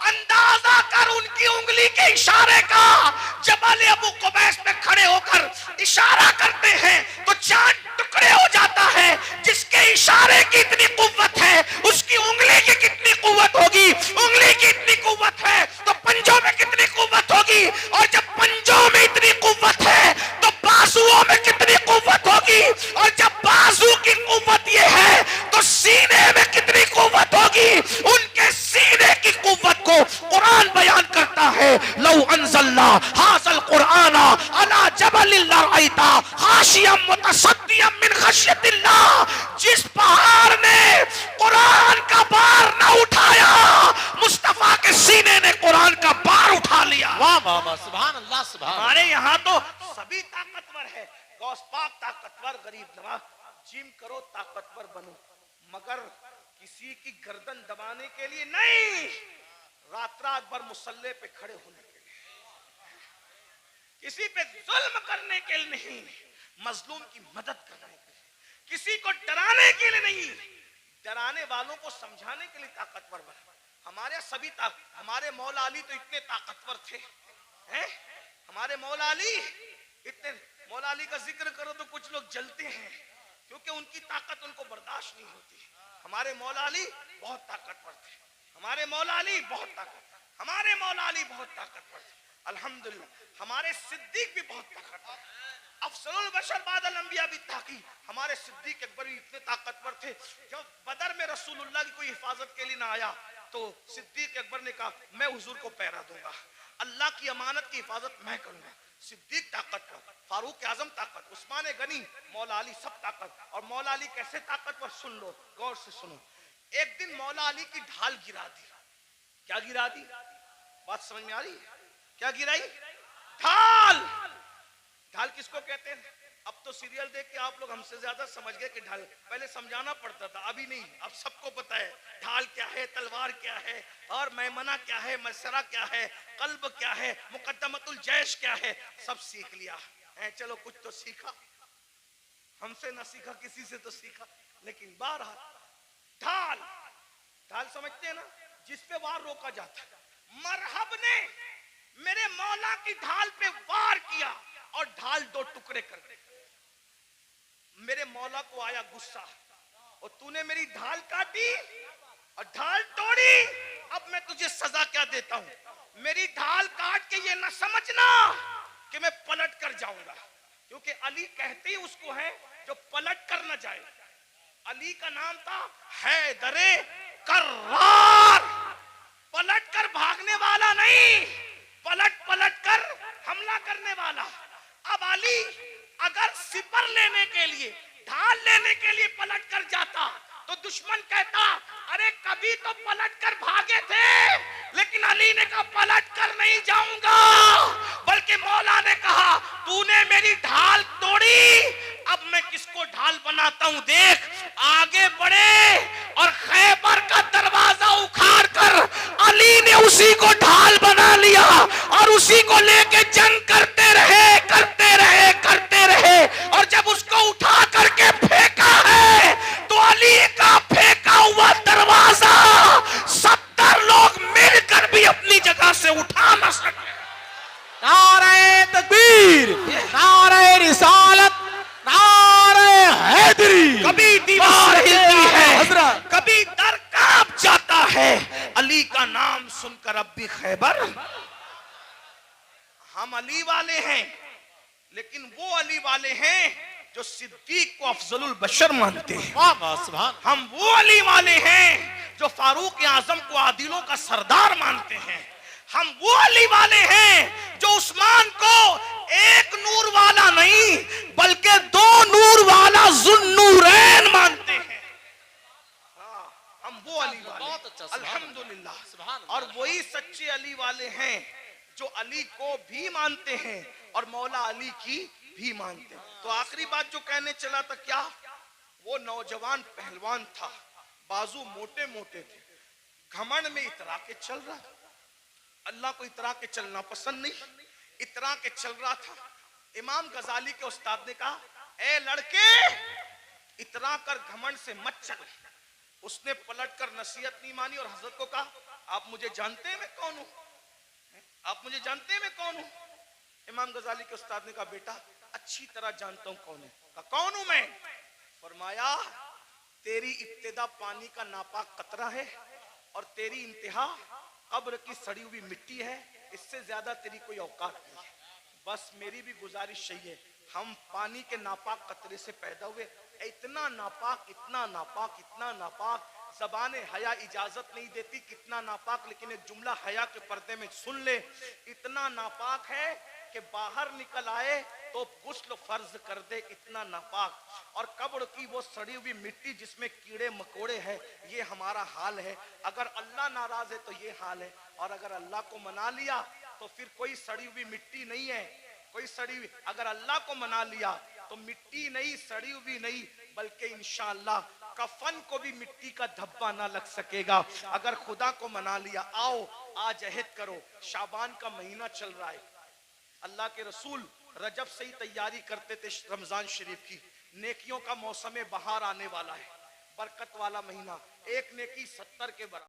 اندازہ کر ان کی انگلی کے اشارے کا. جبل ابو قبیس پہ کھڑے ہو کر اشارہ کرتے ہیں تو چاند ٹکڑے ہو جاتا ہے. جس کے اشارے کی اتنی قوت ہے، اس کی انگلی کی کتنی قوت ہوگی؟ انگلی کی اتنی قوت ہے تو پنجوں میں کتنی قوت ہوگی؟ اور جب پنجوں میں اتنی قوت ہے تو بازوؤں میں کتنی قوت ہوگی؟ اور جب بازو کی قوت یہ ہے تو سینے میں کتنی قوت ہوگی؟ ان کے سینے کی قوت کو قرآن بیان کرتا ہے. لو انزلنا ھذا القرآن علی جبل لرأیتہ خاشعا متصدعا من خشیۃ اللہ. جس پہاڑ نے قرآن کا بار نہ اٹھایا، مصطفیٰ کے سینے نے قرآن کا بار اٹھا لیا. واہ واہ واہ، سبحان اللہ سبحان اللہ. ہمارے یہاں تو سبھی طاقتور ہے. غوث پاک طاقتور، غریب نواز. جم کرو، طاقتور بنو، مگر کسی کی گردن دبانے کے لیے نہیں، رات رات بھر مصلی پہ کھڑے ہونے کے لیے، کسی پہ ظلم کرنے کے لیے نہیں، مظلوم کی مدد کرنے کے لیے، کسی کو ڈرانے کے لیے نہیں، ڈرانے والوں کو سمجھانے کے لیے طاقتور بنا. ہمارے سبھی ہمارے مولا علی تو اتنے طاقتور تھے. ہمارے مولا علی اتنے، مولا علی کا ذکر کرو تو کچھ لوگ جلتے ہیں کیونکہ ان کی طاقت ان کو برداشت نہیں ہوتی. ہمارے مولا علی بہت طاقتور تھے. ہمارے مولا علی بہت طاقتور، ہمارے مولا علی بہت طاقتور تھے. الحمدللہ ہمارے صدیق بھی بہت طاقتور، افضل البشر بعد الانبیاء بالتحقیق. ہمارے صدیق اکبر بھی اتنے طاقتور تھے. جب بدر میں رسول اللہ کی کوئی حفاظت کے لیے نہ آیا تو صدیق اکبر نے کہا میں حضور کو پہرا دوں گا، اللہ کی امانت کی حفاظت میں کروں گا. صدیق طاقتور، فاروق اعظم طاقت، عثمان غنی، مولا علی سب طاقت. اور مولا علی کیسے طاقتور؟ سن لو، غور سے سنو. ایک دن مولا علی کی ڈھال گرا دی. کیا گرا دی؟ بات سمجھ میں آ رہی؟ کیا گرائی؟ ڈھال. ڈھال کس کو کہتے ہیں؟ اب تو سیریل دیکھ کے آپ لوگ ہم سے زیادہ سمجھ گئے کہ ڈھال، پہلے سمجھانا پڑتا تھا، ابھی نہیں، اب سب کو پتا ہے ڈھال کیا ہے، تلوار کیا ہے، اور میمنہ کیا ہے، مسرہ کیا ہے، قلب کیا ہے، مقدمت الجیش کیا ہے، سب سیکھ لیا. چلو کچھ تو سیکھا، ہم سے نہ سیکھا کسی سے تو سیکھا. لیکن بہرحال ڈھال، ڈھال سمجھتے ہیں نا، جس پہ وار روکا جاتا ہے. مرحب نے میرے مولا کی ڈھال پہ وار کیا اور ڈھال دو ٹکڑے کر دی. میرے مولا کو آیا غصہ، اور تو نے میری ڈھال کاٹی اور ڈھال توڑی، اب میں تجھے سزا کیا دیتا ہوں؟ میری ڈھال کاٹ کے یہ نہ سمجھنا کہ میں پلٹ کر جاؤں گا، کیونکہ علی کہتے ہی اس کو ہے جو پلٹ کر نہ جائے. علی کا نام تھا حیدر کرار، پلٹ کر بھاگنے والا نہیں، پلٹ کر حملہ کرنے والا. اب علی اگر سپر لینے کے لیے، ڈھال لینے کے لیے پلٹ کر جاتا تو دشمن کہتا ارے کبھی تو پلٹ کر بھاگے تھے. لیکن علی نے کہا پلٹ کر نہیں جاؤں گا، بلکہ مولا نے کہا تو نے میری ڈھال توڑی، اب میں کس کو ڈھال بناتا ہوں دیکھ. آگے بڑھے اور خیبر کا دروازہ اکھاڑ کر علی نے اسی کو ڈھال بنا لیا اور اسی کو لے کے جنگ کرتے رہے. اور جب اس کو اٹھا کر کے پھینکا ہے تو علی کا پھینکا ہوا دروازہ 70 لوگ مل کر بھی اپنی جگہ سے اٹھا نہ سکے. نعرہ تکبیر، نعرہ رسالت، نعرہ حیدری. کبھی دیوار ہلتی ہے، حضرت کبھی در کانپ جاتا ہے. علی علی کا نام سن کر اب بھی خیبر. ہم علی والے ہیں لیکن وہ علی والے ہیں جو صدیق کو افضل البشر مانتے ہیں. واہ واہ سبحان. ہم وہ علی والے ہیں جو فاروق اعظم کو عادلوں کا سردار مانتے ہیں. ہم وہ علی والے ہیں جو عثمان کو ایک نور والا نہیں بلکہ دو نور والا ذوالنورین مانتے ہیں. ہم وہ علی والے بہت اچھا، سبحان الحمدللہ. سبحان اللہ. اور وہی سچے علی والے ہیں جو علی کو بھی مانتے ہیں اور مولا علی کی بھی مانتے ہیں. تو آخری بات جو کہنے چلا تھا کیا, وہ نوجوان پہلوان تھا, بازو موٹے موٹے تھے, گھمنڈ میں اترا کے چل رہا تھا. اللہ کو اترا کے چلنا پسند نہیں, اترا کے چل رہا تھا. امام غزالی کے استاد نے کہا اے لڑکے اترا کر گھمنڈ سے مت چل. اس نے پلٹ کر نصیحت نہیں مانی اور حضرت کو کہا آپ مجھے جانتے ہیں میں کون ہوں, آپ مجھے جانتے ہیں میں کون ہوں. امام غزالی کے استاد نے کہا بیٹا اچھی طرح جانتا ہوں کون ہے. کہا کون ہوں میں؟ فرمایا تیری ابتدا پانی کا ناپاک قطرہ ہے اور تیری انتہا قبر کی سڑی ہوئی مٹی ہے, اس سے زیادہ تیری کوئی اوقات نہیں ہے. بس میری بھی گزارش یہی ہے, ہم پانی کے ناپاک قطرے سے پیدا ہوئے, اتنا ناپاک اتنا ناپاک اتنا ناپاک, زبان حیا اجازت نہیں دیتی کتنا ناپاک, لیکن ایک جملہ حیا کے پردے میں سن لے, اتنا ناپاک ہے کہ باہر نکل آئے تو غسل فرض کر دے, اتنا ناپاک. اور قبر کی وہ سڑی ہوئی مٹی جس میں کیڑے مکوڑے ہیں, یہ ہمارا حال ہے. اگر اللہ ناراض ہے تو یہ حال ہے, اور اگر اللہ کو منا لیا تو پھر کوئی سڑی ہوئی مٹی نہیں ہے, کوئی سڑی ہوئی. اگر اللہ کو منا لیا تو مٹی نہیں, سڑی ہوئی نہیں, بلکہ انشاءاللہ کفن کو بھی مٹی کا دھبا نہ لگ سکے گا. اگر خدا کو منا لیا, آؤ آج عہد کرو. شعبان کا مہینہ چل رہا ہے, اللہ کے رسول رجب سے ہی تیاری کرتے تھے رمضان شریف کی. نیکیوں کا موسم بہار آنے والا ہے, برکت والا مہینہ, ایک نیکی 70 کے برابر.